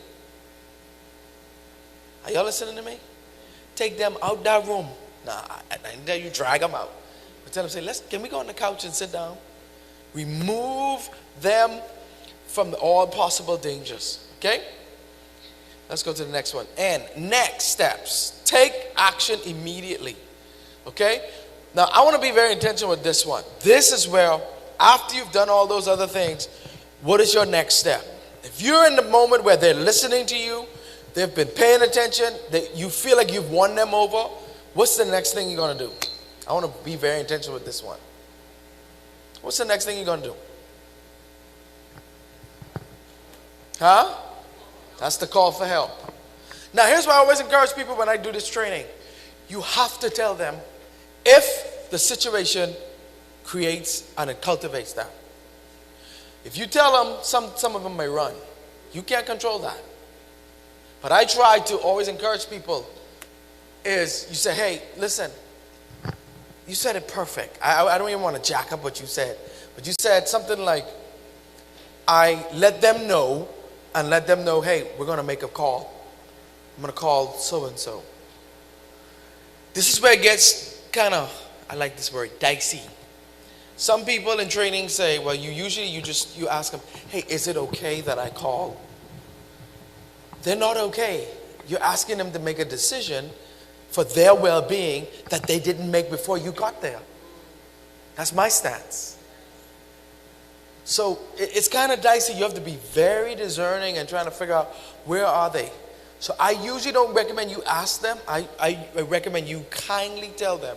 S2: Are y'all listening to me? Take them out that room. Nah, I tell you, drag them out. But tell them, say, can we go on the couch and sit down? Remove them from all possible dangers. Okay? Let's go to the next one. And next steps. Take action immediately. Okay? Now, I want to be very intentional with this one. This is where, after you've done all those other things, what is your next step? If you're in the moment where they're listening to you, they've been paying attention, you feel like you've won them over, what's the next thing you're going to do? I want to be very intentional with this one. What's the next thing you're going to do? Huh? That's the call for help. Now, here's why I always encourage people when I do this training. You have to tell them if the situation creates and it cultivates that. If you tell them, some of them may run. You can't control that. But I try to always encourage people is you say, hey, listen, you said it perfect. I don't even want to jack up what you said. But you said something like, I let them know and let them know, hey, we're going to make a call. I'm going to call so-and-so. This is where it gets kind of, I like this word, dicey. Some people in training say, well, you ask them, hey, is it okay that I call? They're not okay. You're asking them to make a decision for their well-being that they didn't make before you got there. That's my stance. So it's kind of dicey. You have to be very discerning and trying to figure out where are they. So I usually don't recommend you ask them. I recommend you kindly tell them,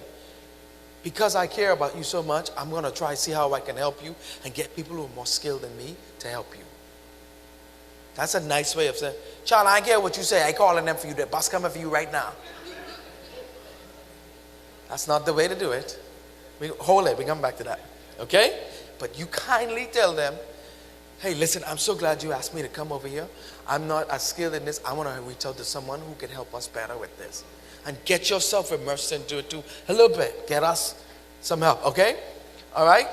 S2: because I care about you so much, I'm going to try to see how I can help you and get people who are more skilled than me to help you. That's a nice way of saying, child, I don't care what you say. I calling them for you. The bus coming for you right now. That's not the way to do it. Hold it. We come back to that. Okay? But you kindly tell them, hey, listen, I'm so glad you asked me to come over here. I'm not as skilled in this. I want to reach out to someone who can help us better with this. And get yourself immersed into it too a little bit. Get us some help. Okay? All right?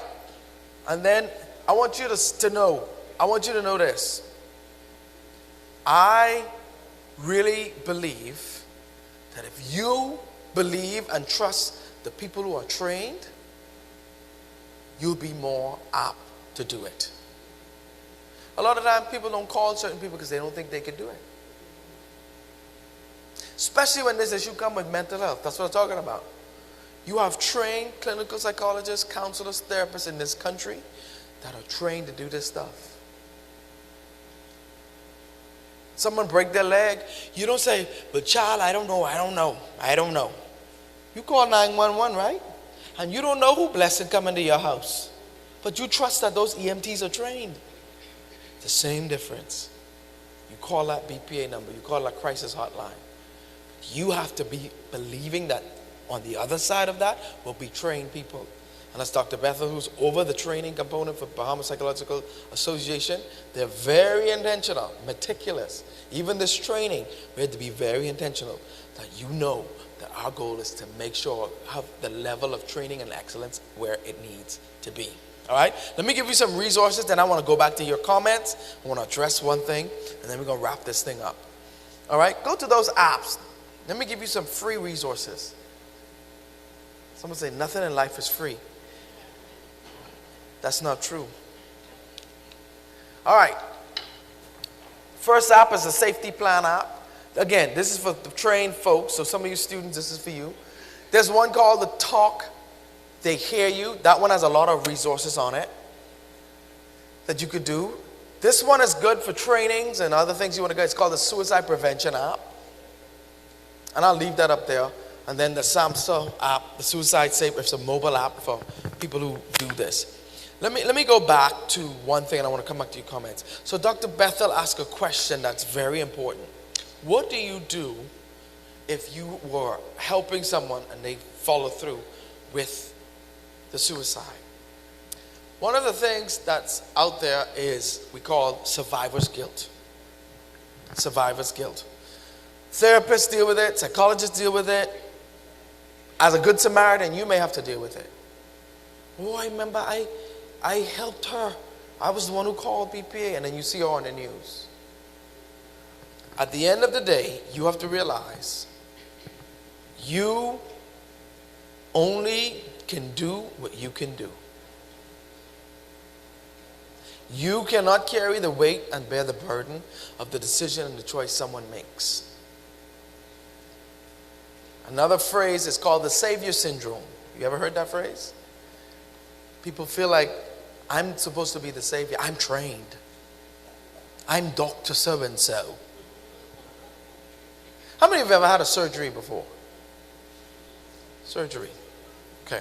S2: And then I want you to know this. I really believe that if you believe and trust the people who are trained, you'll be more apt to do it. A lot of times people don't call certain people because they don't think they can do it. Especially when this issue comes with mental health. That's what I'm talking about. You have trained clinical psychologists, counselors, therapists in this country that are trained to do this stuff. Someone break their leg, you don't say, but child, I don't know. You call 911, right? And you don't know who blessing come into your house. But you trust that those EMTs are trained. The same difference. You call that BPA number, you call that crisis hotline. You have to be believing that on the other side of that will be trained people. And that's Dr. Bethel, who's over the training component for Bahamas Psychological Association. They're very intentional, meticulous. Even this training, we had to be very intentional that you know that our goal is to make sure have the level of training and excellence where it needs to be. All right? Let me give you some resources, then I want to go back to your comments. I want to address one thing, and then we're going to wrap this thing up. All right? Go to those apps. Let me give you some free resources. Someone say, nothing in life is free. That's not true. All right. First app is a safety plan app. Again, this is for the trained folks, so some of you students, this is for you. There's one called the Talk, They Hear You. That one has a lot of resources on it that you could do. This one is good for trainings and other things you want to go. It's called the Suicide Prevention app. And I'll leave that up there. And then the Samsung app, the Suicide Safe, it's a mobile app for people who do this. Let me go back to one thing, and I want to come back to your comments. So Dr. Bethel asked a question that's very important. What do you do if you were helping someone and they follow through with the suicide? One of the things that's out there is we call survivor's guilt. Survivor's guilt. Therapists deal with it, psychologists deal with it. As a good Samaritan, you may have to deal with it. Oh, I remember I helped her. I was the one who called BPA, and then you see her on the news. At the end of the day, you have to realize you only can do what you can do. You cannot carry the weight and bear the burden of the decision and the choice someone makes. Another phrase is called the savior syndrome. You ever heard that phrase? People feel like, I'm supposed to be the savior. I'm trained. I'm Dr. So-and-so. How many of you have ever had a surgery before? Surgery. Okay.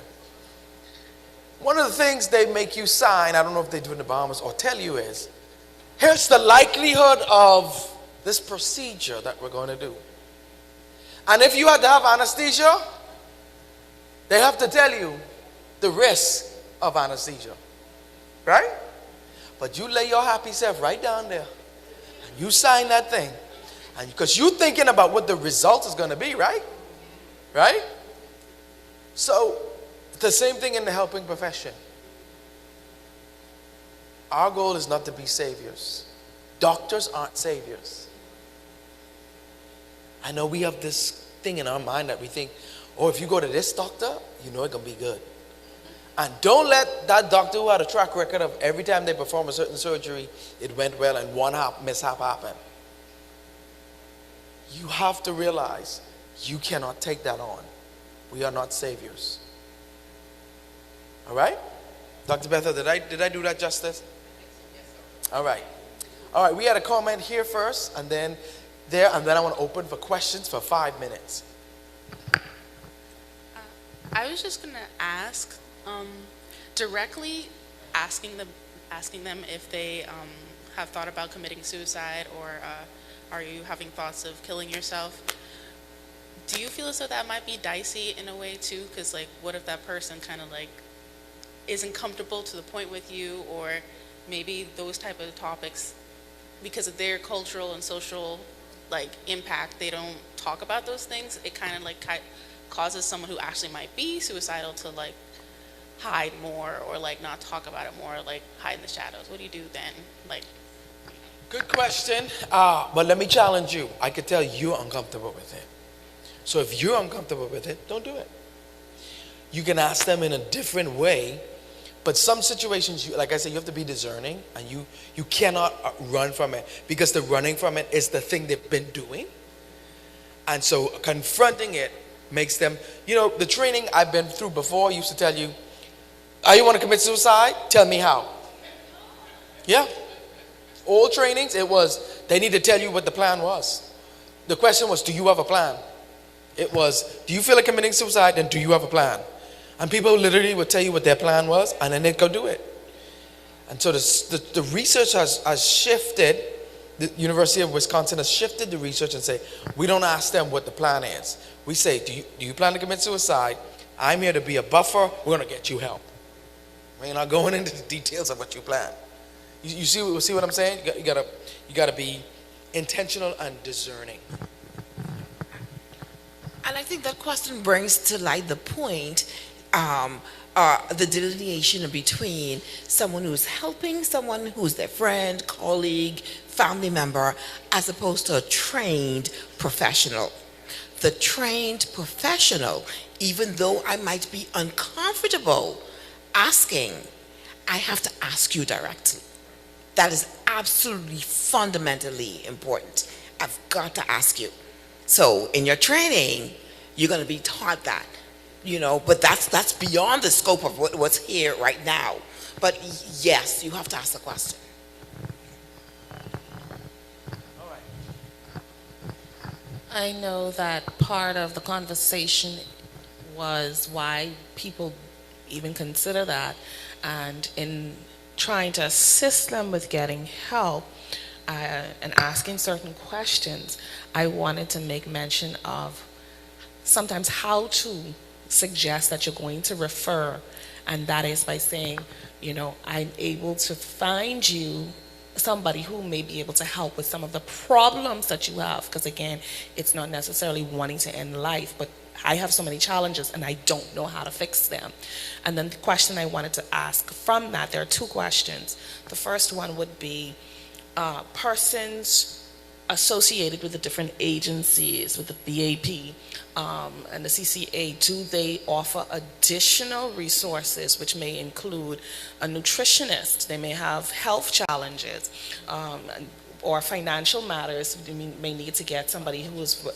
S2: One of the things they make you sign, I don't know if they do in the Bahamas, or tell you is, here's the likelihood of this procedure that we're going to do. And if you had to have anesthesia, they have to tell you the risk of anesthesia. Right? But you lay your happy self right down there. And you sign that thing. And because you're thinking about what the result is going to be, right? Right? So, the same thing in the helping profession. Our goal is not to be saviors. Doctors aren't saviors. I know we have this thing in our mind that we think, oh, if you go to this doctor, you know it's going to be good. And don't let that doctor who had a track record of every time they perform a certain surgery, it went well and one mishap happened. You have to realize you cannot take that on. We are not saviors. All right? Dr. Bethel, did I do that justice? All right. All right, we had a comment here first, and then there, and then I want to open for questions for 5 minutes.
S13: I was just going to ask, directly asking them if they have thought about committing suicide, or are you having thoughts of killing yourself? Do you feel as though that might be dicey in a way too? Because like, what if that person kind of like isn't comfortable to the point with you, or maybe those type of topics, because of their cultural and social like impact, they don't talk about those things. It kind of like causes someone who actually might be suicidal to like hide more, or like not talk about it more, like hide in the shadows. What do you do then? Like,
S2: good question. But let me challenge you. I could tell you're uncomfortable with it. So if you're uncomfortable with it, don't do it. You can ask them in a different way. But some situations, like I said, you have to be discerning, and you cannot run from it, because the running from it is the thing they've been doing. And so confronting it makes them, you know, the training I've been through before used to tell you, oh, you want to commit suicide? Tell me how. Yeah. All trainings, it was, they need to tell you what the plan was. The question was, do you have a plan? It was, do you feel like committing suicide? Then do you have a plan? And people literally would tell you what their plan was, and then they'd go do it. And so the research has shifted. The University of Wisconsin has shifted the research and say, we don't ask them what the plan is. We say, do you plan to commit suicide? I'm here to be a buffer. We're going to get you help. We're not going into the details of what you plan. You see what I'm saying? You got to be intentional and discerning.
S1: And I think that question brings to light the point, the delineation between someone who's helping someone who's their friend, colleague, family member, as opposed to a trained professional. The trained professional, even though I might be uncomfortable asking, I have to ask you directly. That is absolutely fundamentally important. I've got to ask you. So in your training, you're going to be taught that, but that's beyond the scope of what's here right now. But yes, you have to ask the question.
S18: I know that part of the conversation was why people even consider that, and in trying to assist them with getting help and asking certain questions, I wanted to make mention of sometimes how to suggest that you're going to refer, and that is by saying, I'm able to find you somebody who may be able to help with some of the problems that you have, because again, it's not necessarily wanting to end life, but I have so many challenges and I don't know how to fix them. And then the question I wanted to ask from that, there are two questions. The first one would be persons associated with the different agencies, with the BAP and the CCA, do they offer additional resources, which may include a nutritionist? They may have health challenges or financial matters. They may need to get somebody who is a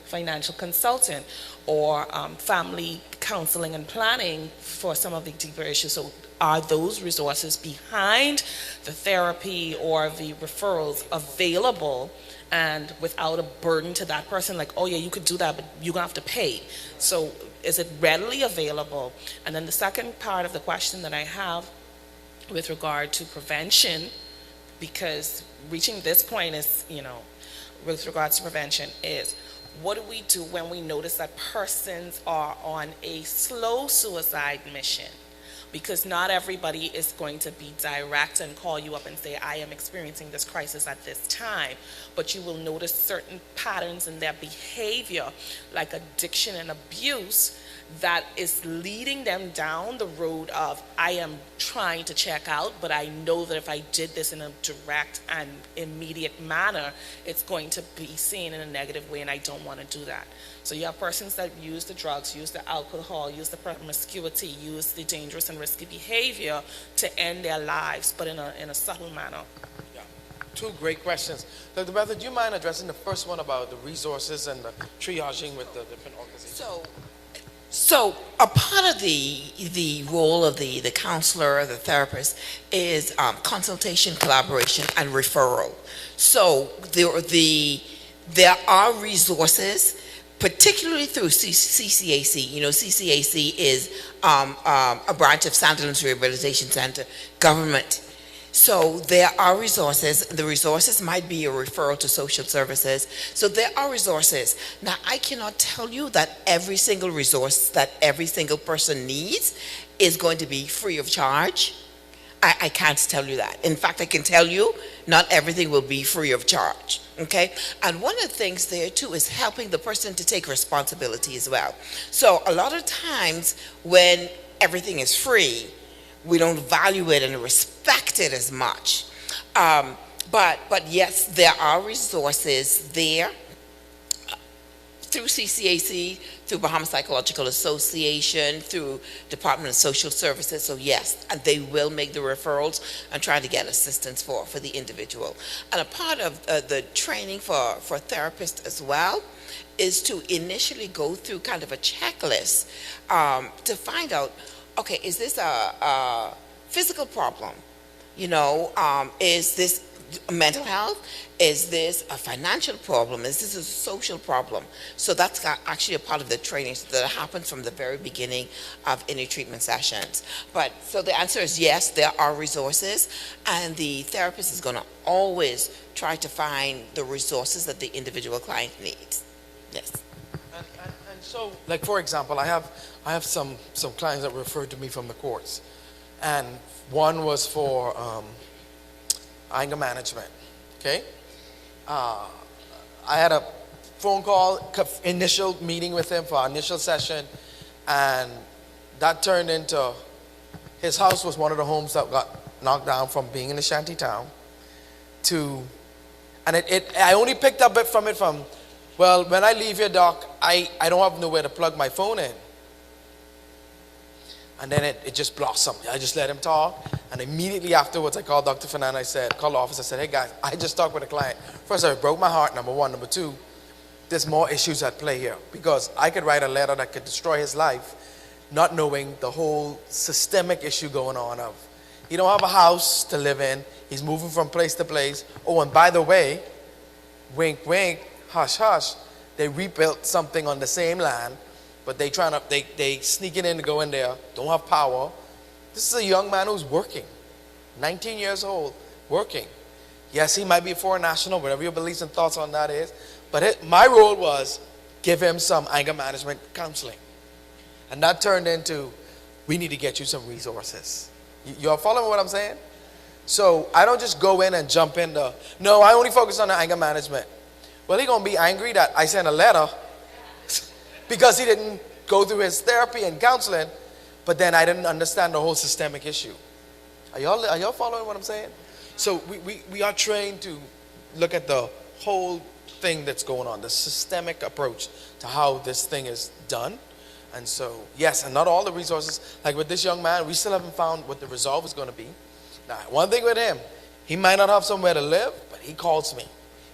S18: financial consultant, or family counseling and planning for some of the deeper issues. So are those resources behind the therapy or the referrals available, and without a burden to that person, like, oh yeah, you could do that, but you're gonna have to pay? So is it readily available? And then the second part of the question that I have with regard to prevention, because reaching this point is, with regards to prevention, is what do we do when we notice that persons are on a slow suicide mission? Because not everybody is going to be direct and call you up and say, I am experiencing this crisis at this time. But you will notice certain patterns in their behavior, like addiction and abuse, that is leading them down the road of, I am trying to check out, but I know that if I did this in a direct and immediate manner, it's going to be seen in a negative way, and I don't want to do that. So you have persons that use the drugs, use the alcohol, use the promiscuity, use the dangerous and risky behavior to end their lives, but in a subtle manner.
S2: Yeah. Two great questions. Dr. Bertha, do you mind addressing the first one about the resources and the triaging with the different organizations?
S1: So a part of the role of the counselor, the therapist, is consultation, collaboration, and referral. So there are resources, particularly through CCAC. CCAC is a branch of Sandilands Rehabilitation Center government. So there are resources. The resources might be a referral to social services. So there are resources. Now, I cannot tell you that every single resource that every single person needs is going to be free of charge. I can't tell you that. In fact, I can tell you not everything will be free of charge. Okay? And one of the things there too is helping the person to take responsibility as well. So a lot of times when everything is free, we don't value it and respect it as much. But yes, there are resources there through CCAC, through Bahamas Psychological Association, through Department of Social Services. So yes, and they will make the referrals and try to get assistance for the individual. And a part of the training for therapists as well is to initially go through kind of a checklist to find out, okay, is this a physical problem? Is this mental health? Is this a financial problem? Is this a social problem? So that's actually a part of the training that happens from the very beginning of any treatment sessions. But so the answer is yes, there are resources, and the therapist is going to always try to find the resources that the individual client needs. Yes.
S2: And so, like for example, I have some clients that referred to me from the courts, and one was for anger management. Okay, I had a phone call, initial meeting with him for our initial session, and that turned into his house was one of the homes that got knocked down from being in a shanty town to, and I only picked up it from well, when I leave here, doc, I don't have nowhere to plug my phone in. And then it just blossomed. I just let him talk. And immediately afterwards, I called Dr. Fernand. Called the office. I said, hey guys, I just talked with a client. First, it broke my heart, number one. Number two, there's more issues at play here, because I could write a letter that could destroy his life, not knowing the whole systemic issue going on of he don't have a house to live in, he's moving from place to place. Oh, and by the way, wink wink, hush hush, they rebuilt something on the same land, but they sneaking in to go in there, don't have power. This is a young man who's working, 19 years old, working. Yes, he might be a foreign national, whatever your beliefs and thoughts on that is, but my role was give him some anger management counseling. And that turned into, we need to get you some resources. Y'all following what I'm saying? So I don't just go in and jump in no, I only focus on the anger management. Well, he's going to be angry that I sent a letter because he didn't go through his therapy and counseling, but then I didn't understand the whole systemic issue. Are y'all following what I'm saying? So we are trained to look at the whole thing that's going on, the systemic approach to how this thing is done. And so, yes, and not all the resources. Like with this young man, we still haven't found what the resolve is going to be. Now, one thing with him, he might not have somewhere to live, but he calls me.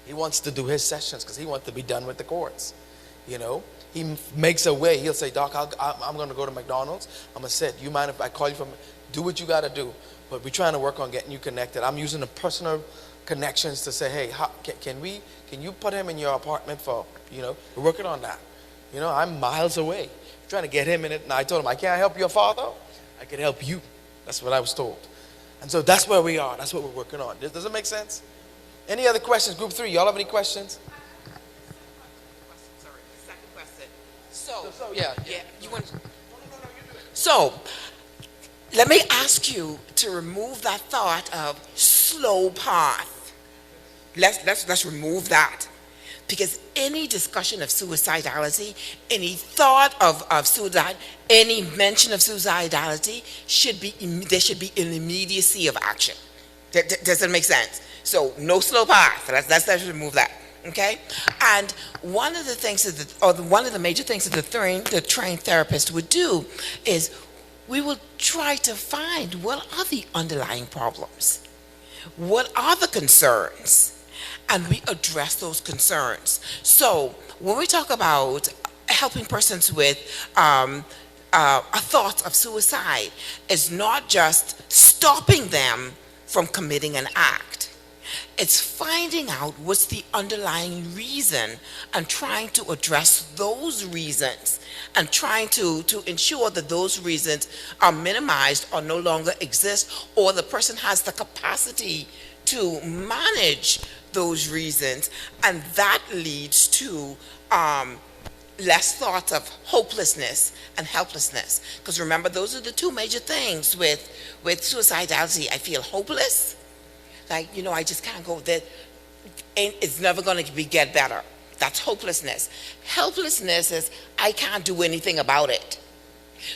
S2: He wants to do his sessions because he wants to be done with the courts. You know, he makes a way. He'll say, Doc, I'm going to go to McDonald's. I'm going to sit. You mind if I call you from, do what you got to do. But we're trying to work on getting you connected. I'm using the personal connections to say, hey, can you put him in your apartment for, we're working on that. I'm miles away. Trying to get him in it. And I told him, I can't help your father. I can help you. That's what I was told. And so that's where we are. That's what we're working on. Does it make sense? Any other questions? Group 3, y'all have any questions?
S1: So, let me ask you to remove that thought of slow path. Let's remove that. Because any discussion of suicidality, any thought of suicide, any mention of suicidality there should be an immediacy of action. Does that make sense? So no slow path. Let's remove that. Okay? And one of the major things that the trained therapist would do is we will try to find what are the underlying problems, what are the concerns, and we address those concerns. So when we talk about helping persons with a thought of suicide, it's not just stopping them from committing an act. It's finding out what's the underlying reason and trying to address those reasons and trying to ensure that those reasons are minimized or no longer exist, or the person has the capacity to manage those reasons, and that leads to less thoughts of hopelessness and helplessness. Because remember, those are the two major things with suicidality. I feel hopeless, like I just can't go there, and it's never going to get better. That's hopelessness. Helplessness is I can't do anything about it.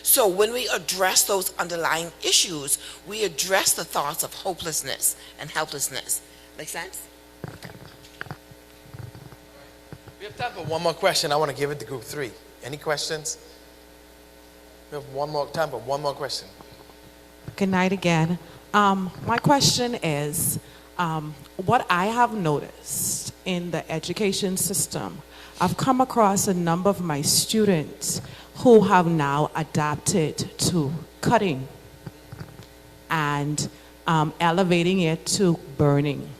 S1: So when we address those underlying issues, we address the thoughts of hopelessness and helplessness. Make sense?
S2: We have time for one more question. I want to give it to group 3. Any questions? We have time for one more question.
S17: Good night again. My question is, what I have noticed in the education system, I've come across a number of my students who have now adapted to cutting and elevating it to burning.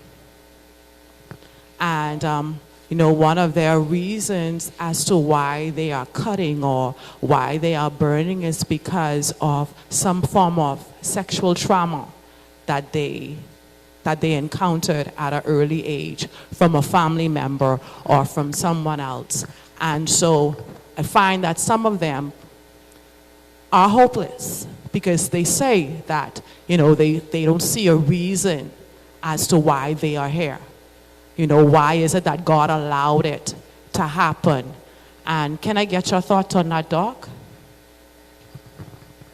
S17: And, one of their reasons as to why they are cutting or why they are burning is because of some form of sexual trauma that they encountered at an early age from a family member or from someone else. And so I find that some of them are hopeless because they say that, they don't see a reason as to why they are here. Why is it that God allowed it to happen? And can I get your thoughts on that, Doc?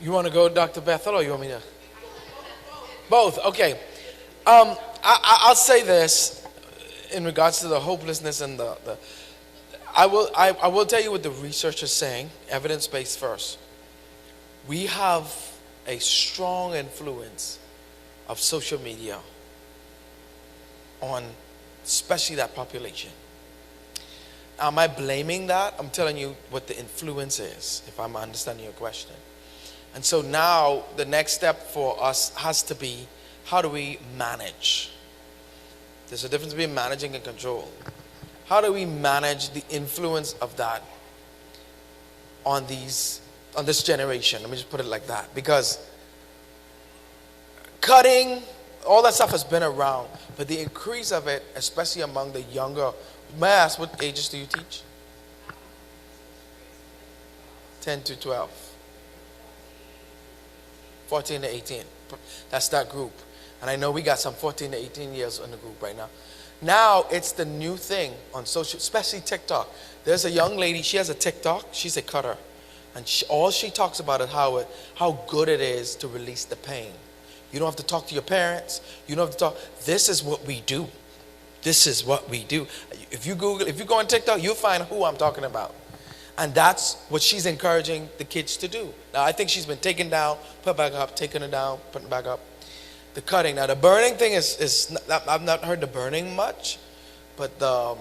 S2: You want to go, Dr. Bethel, or you want me to? Both, okay. I'll say this in regards to the hopelessness and I will tell you what the research is saying, evidence-based first. We have a strong influence of social media on especially that population. am I blaming that? I'm telling you what the influence is, if I'm understanding your question. And so now the next step for us has to be, how do we manage? There's a difference between managing and control. How do we manage the influence of that on this generation? Let me just put it like that. Because cutting, all that stuff has been around, but the increase of it, especially among the younger, may I ask, what ages do you teach? 10 to 12. 14 to 18. That's that group. And I know we got some 14 to 18 years in the group right now. Now it's the new thing on social, especially TikTok. There's a young lady, she has a TikTok, she's a cutter. And all she talks about is how good it is to release the pain. You don't have to talk to your parents. You don't have to talk. This is what we do. This is what we do. If you go on TikTok, you'll find who I'm talking about. And that's what she's encouraging the kids to do. Now, I think she's been taken down, put back up, taken it down, put it back up. The cutting. Now, the burning thing is I've not heard the burning much, but the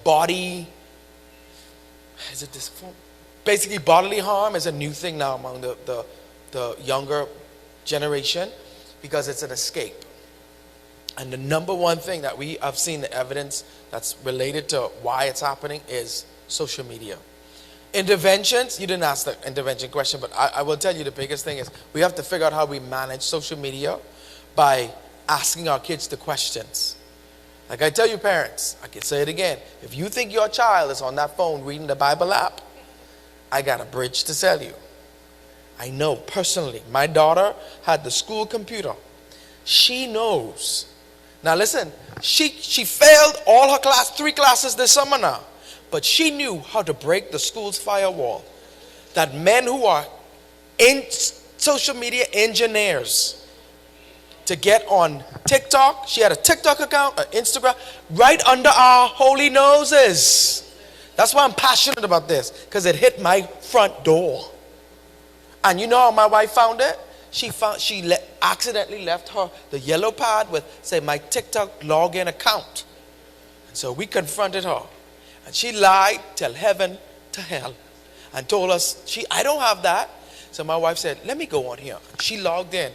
S2: body, is it this form? Basically, bodily harm is a new thing now among the younger generation because it's an escape. And the number one thing that we have seen the evidence that's related to why it's happening is social media. Interventions, you didn't ask the intervention question, but I will tell you the biggest thing is we have to figure out how we manage social media by asking our kids the questions. Like I tell you parents, I can say it again, if you think your child is on that phone reading the Bible app, I got a bridge to sell you. I know personally, my daughter had the school computer. She knows. Now listen, she failed all her 3 classes this summer now. But she knew how to break the school's firewall. That men who are in social media engineers to get on TikTok, she had a TikTok account, an Instagram, right under our holy noses. That's why I'm passionate about this, because it hit my front door. And you know how my wife found it? She accidentally left the yellow pad with, say, my TikTok login account. And so we confronted her. And she lied till heaven to hell and told us, I don't have that. So my wife said, let me go on here. She logged in.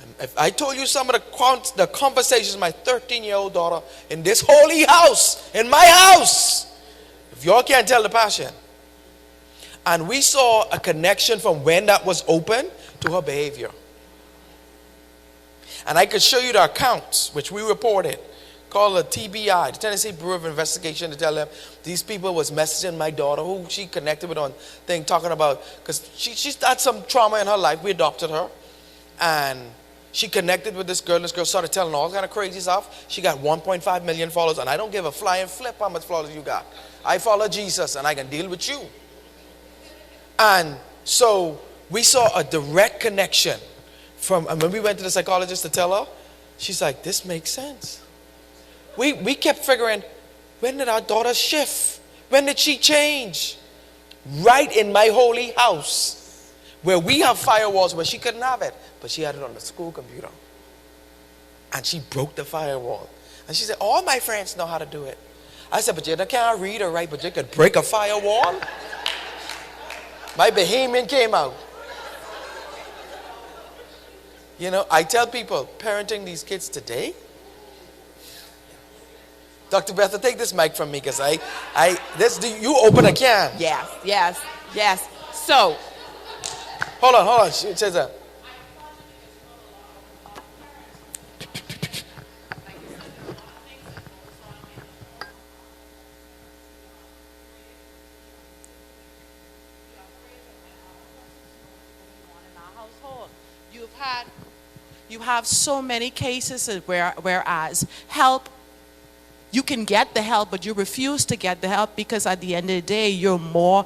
S2: And if I told you some of the conversations my 13-year-old daughter in this holy house, in my house, if y'all can't tell the passion. And we saw a connection from when that was open to her behavior. And I could show you the accounts, which we reported, called the TBI, the Tennessee Bureau of Investigation, to tell them these people was messaging my daughter, who she connected with on thing, talking about, because she's had some trauma in her life. We adopted her. And she connected with this girl. This girl started telling all kind of crazy stuff. She got 1.5 million followers. And I don't give a flying flip how much followers you got. I follow Jesus and I can deal with you. And so we saw a direct connection and when we went to the psychologist to tell her, she's like, this makes sense. We kept figuring, when did our daughter shift? When did she change? Right in my holy house, where we have firewalls where she couldn't have it, but she had it on the school computer. And she broke the firewall. And she said, all my friends know how to do it. I said, but you can't read or write, but you could break a firewall? My Bahamian came out. You know, I tell people, parenting these kids today, Dr. Betha, take this mic from me, because you open a can.
S1: Yes. So,
S2: hold on. She says that.
S17: You have so many cases whereas help, you can get the help, but you refuse to get the help because at the end of the day, you're more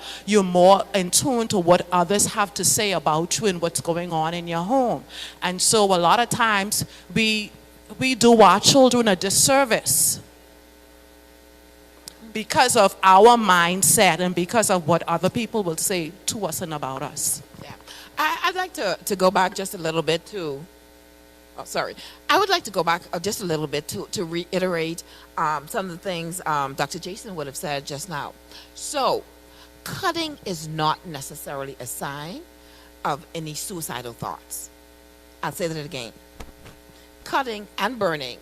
S17: in tune to what others have to say about you and what's going on in your home. And so a lot of times we do our children a disservice because of our mindset and because of what other people will say to us and about us.
S1: Yeah. I'd like to go back just a little bit to Oh, sorry. I would like to go back just a little bit to reiterate some of the things Dr. Jason would have said just now. So, cutting is not necessarily a sign of any suicidal thoughts. I'll say that again. Cutting and burning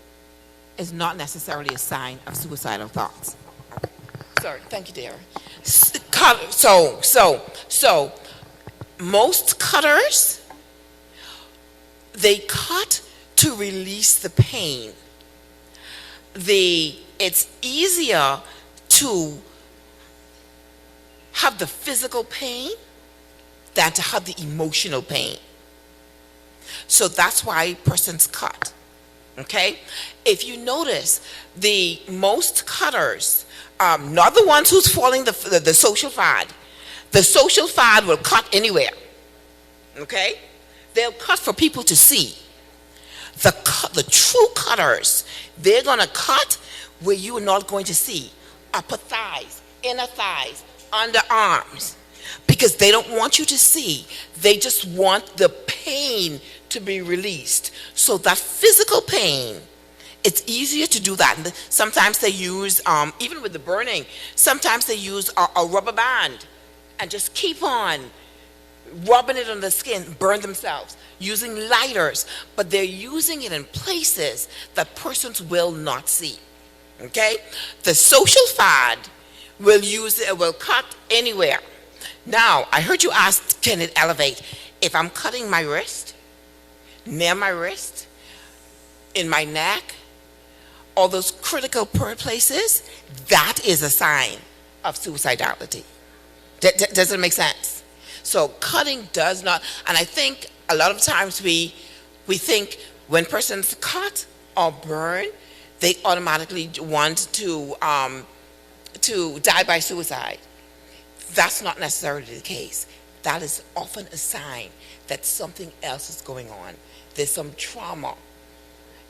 S1: is not necessarily a sign of suicidal thoughts. Sorry, thank you, dear. So, most cutters, they cut to release the pain. It's easier to have the physical pain than to have the emotional pain. So that's why persons cut. Okay? If you notice, the most cutters, not the ones who's following the social fad. The social fad will cut anywhere. Okay? They'll cut for people to see. The true cutters, they're going to cut where you are not going to see. Upper thighs, inner thighs, underarms. Because they don't want you to see. They just want the pain to be released. So that physical pain, it's easier to do that. And sometimes they use, even with the burning, sometimes they use a rubber band and just keep on rubbing it on the skin, burn themselves, using lighters, but they're using it in places that persons will not see. Okay? The social fad will cut anywhere. Now, I heard you ask, can it elevate? If I'm cutting my wrist, near my wrist, in my neck, all those critical places, that is a sign of suicidality. Does it make sense? So cutting does not, and I think a lot of times we think when persons cut or burn, they automatically want to die by suicide. That's not necessarily the case. That is often a sign that something else is going on. There's some trauma.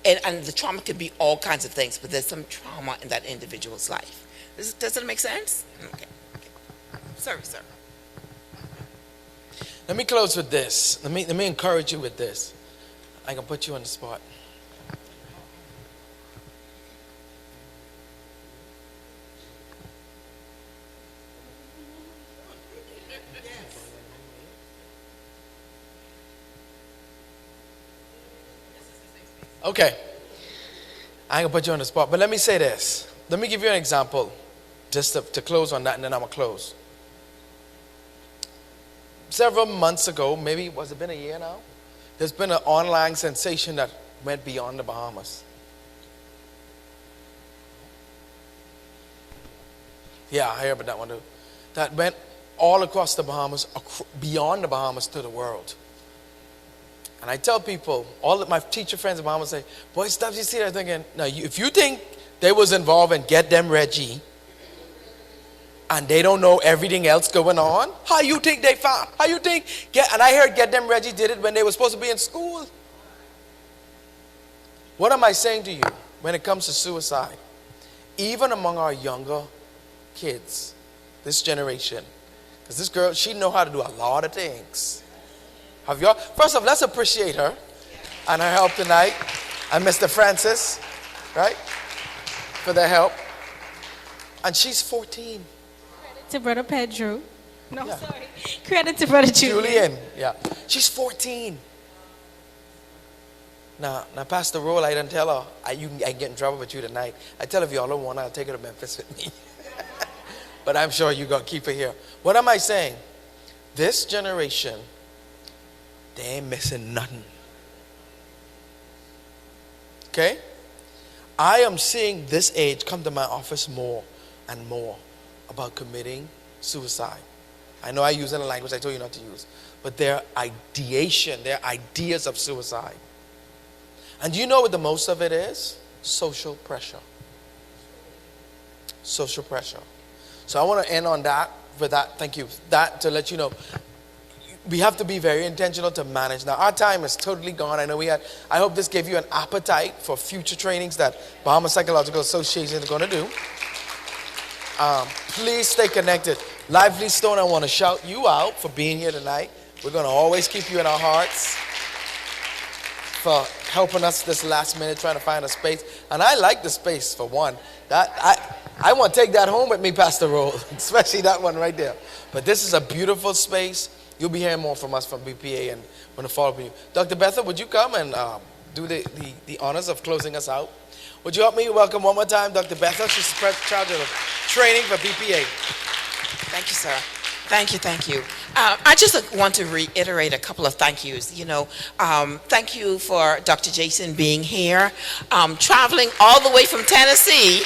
S1: And the trauma can be all kinds of things, but there's some trauma in that individual's life. Does it make sense? Okay. Sorry, sir.
S2: Let me close with this. Let me encourage you with this. I can put you on the spot. Okay. I ain't gonna put you on the spot, but let me say this. Let me give you an example just to close on that, and then I'm gonna close. Several months ago, maybe, was it been a year now? There's been an online sensation that went beyond the Bahamas. Yeah, I heard about that one too. That went all across the Bahamas, beyond the Bahamas to the world. And I tell people, all of my teacher friends in Bahamas say, boy, Stubbs, you see that? Thinking, now, if you think they was involved in Get Them Reggie, and they don't know everything else going on, how you think they found? How you think? And I heard Get Them Reggie did it when they were supposed to be in school. What am I saying to you when it comes to suicide? Even among our younger kids, this generation, because this girl, she know how to do a lot of things. Have y'all? First off, let's appreciate her and her help tonight, and Mr. Francis, right, for their help. And she's 14.
S19: Credit to Brother Pedro. No,
S2: Yeah.
S19: sorry. Credit to Brother Julian.
S2: Yeah. She's 14. Now, Pastor Roll, I didn't tell her, I get in trouble with you tonight. I tell her, if y'all don't want her, I'll take her to Memphis with me. But I'm sure you're going to keep her here. What am I saying? This generation, they ain't missing nothing. Okay? I am seeing this age come to my office more and more about committing suicide. I know I use in a language I told you not to use, but their ideation, their ideas of suicide. And do you know what the most of it is? Social pressure. Social pressure. So I want to end on that, with that, thank you, that to let you know, we have to be very intentional to manage. Now, our time is totally gone. I know I hope this gave you an appetite for future trainings that Bahamas Psychological Association is going to do. Please stay connected. Lively Stone, I want to shout you out for being here tonight. We're going to always keep you in our hearts. for helping us this last minute trying to find a space. And I like the space for one. I want to take that home with me, Pastor Roll, especially that one right there. But this is a beautiful space. You'll be hearing more from us from BPA and when to follow you. Dr. Bethel, would you come and do the honors of closing us out? Would you help me welcome one more time Dr. Bethel? She's the charge of training for BPA.
S1: Thank you, sir. Thank you. I just want to reiterate a couple of thank yous. Thank you for Dr. Jason being here, traveling all the way from Tennessee,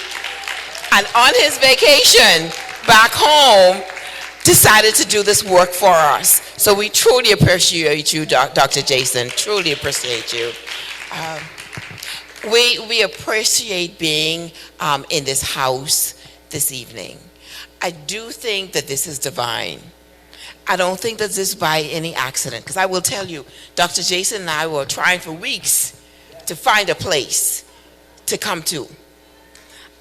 S1: and on his vacation back home, decided to do this work for us. So we truly appreciate you, Dr. Jason. Truly appreciate you. We appreciate being in this house this evening. I do think that this is divine. I don't think that this is by any accident, because I will tell you, Dr. Jason and I were trying for weeks to find a place to come to.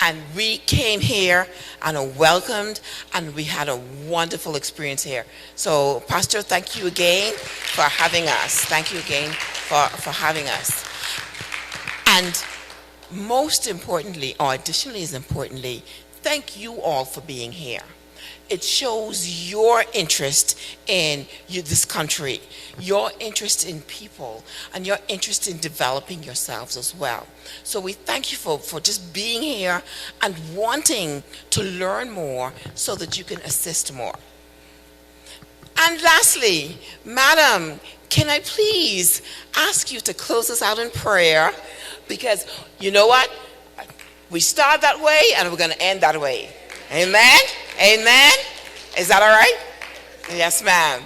S1: And we came here and are welcomed, and we had a wonderful experience here. So, Pastor, thank you again for having us. Thank you again for having us. And most importantly, or additionally as importantly, thank you all for being here. It shows your interest in this country, your interest in people, and your interest in developing yourselves as well. So we thank you for just being here and wanting to learn more so that you can assist more. And lastly, Madam, can I please ask you to close us out in prayer? Because you know what? We start that way and we're going to end that way. Amen? Amen? Is that all right? Yes, ma'am.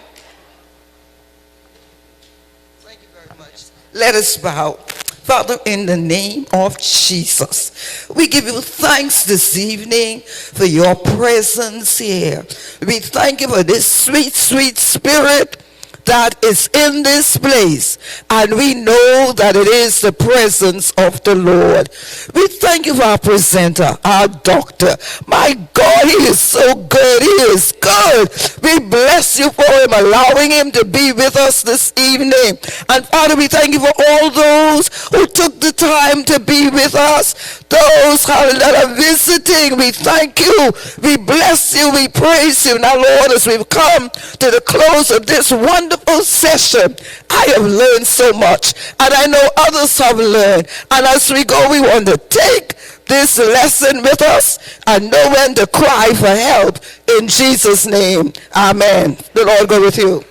S20: Thank you very much. Let us bow. Father, in the name of Jesus, we give you thanks this evening for your presence here. We thank you for this sweet, sweet spirit that is in this place, and we know that it is the presence of the Lord. We thank you for our presenter, our doctor. My God, he is so good. He is good. We bless you for him, allowing him to be with us this evening. And Father, we thank you for all those who took the time to be with us, those that are visiting. We thank you. We bless you. We praise you. Now, Lord, as we've come to the close of this wonderful session, I have learned so much, and I know others have learned. And as we go, we want to take this lesson with us and know when to cry for help. In Jesus' name, amen. The Lord go with you.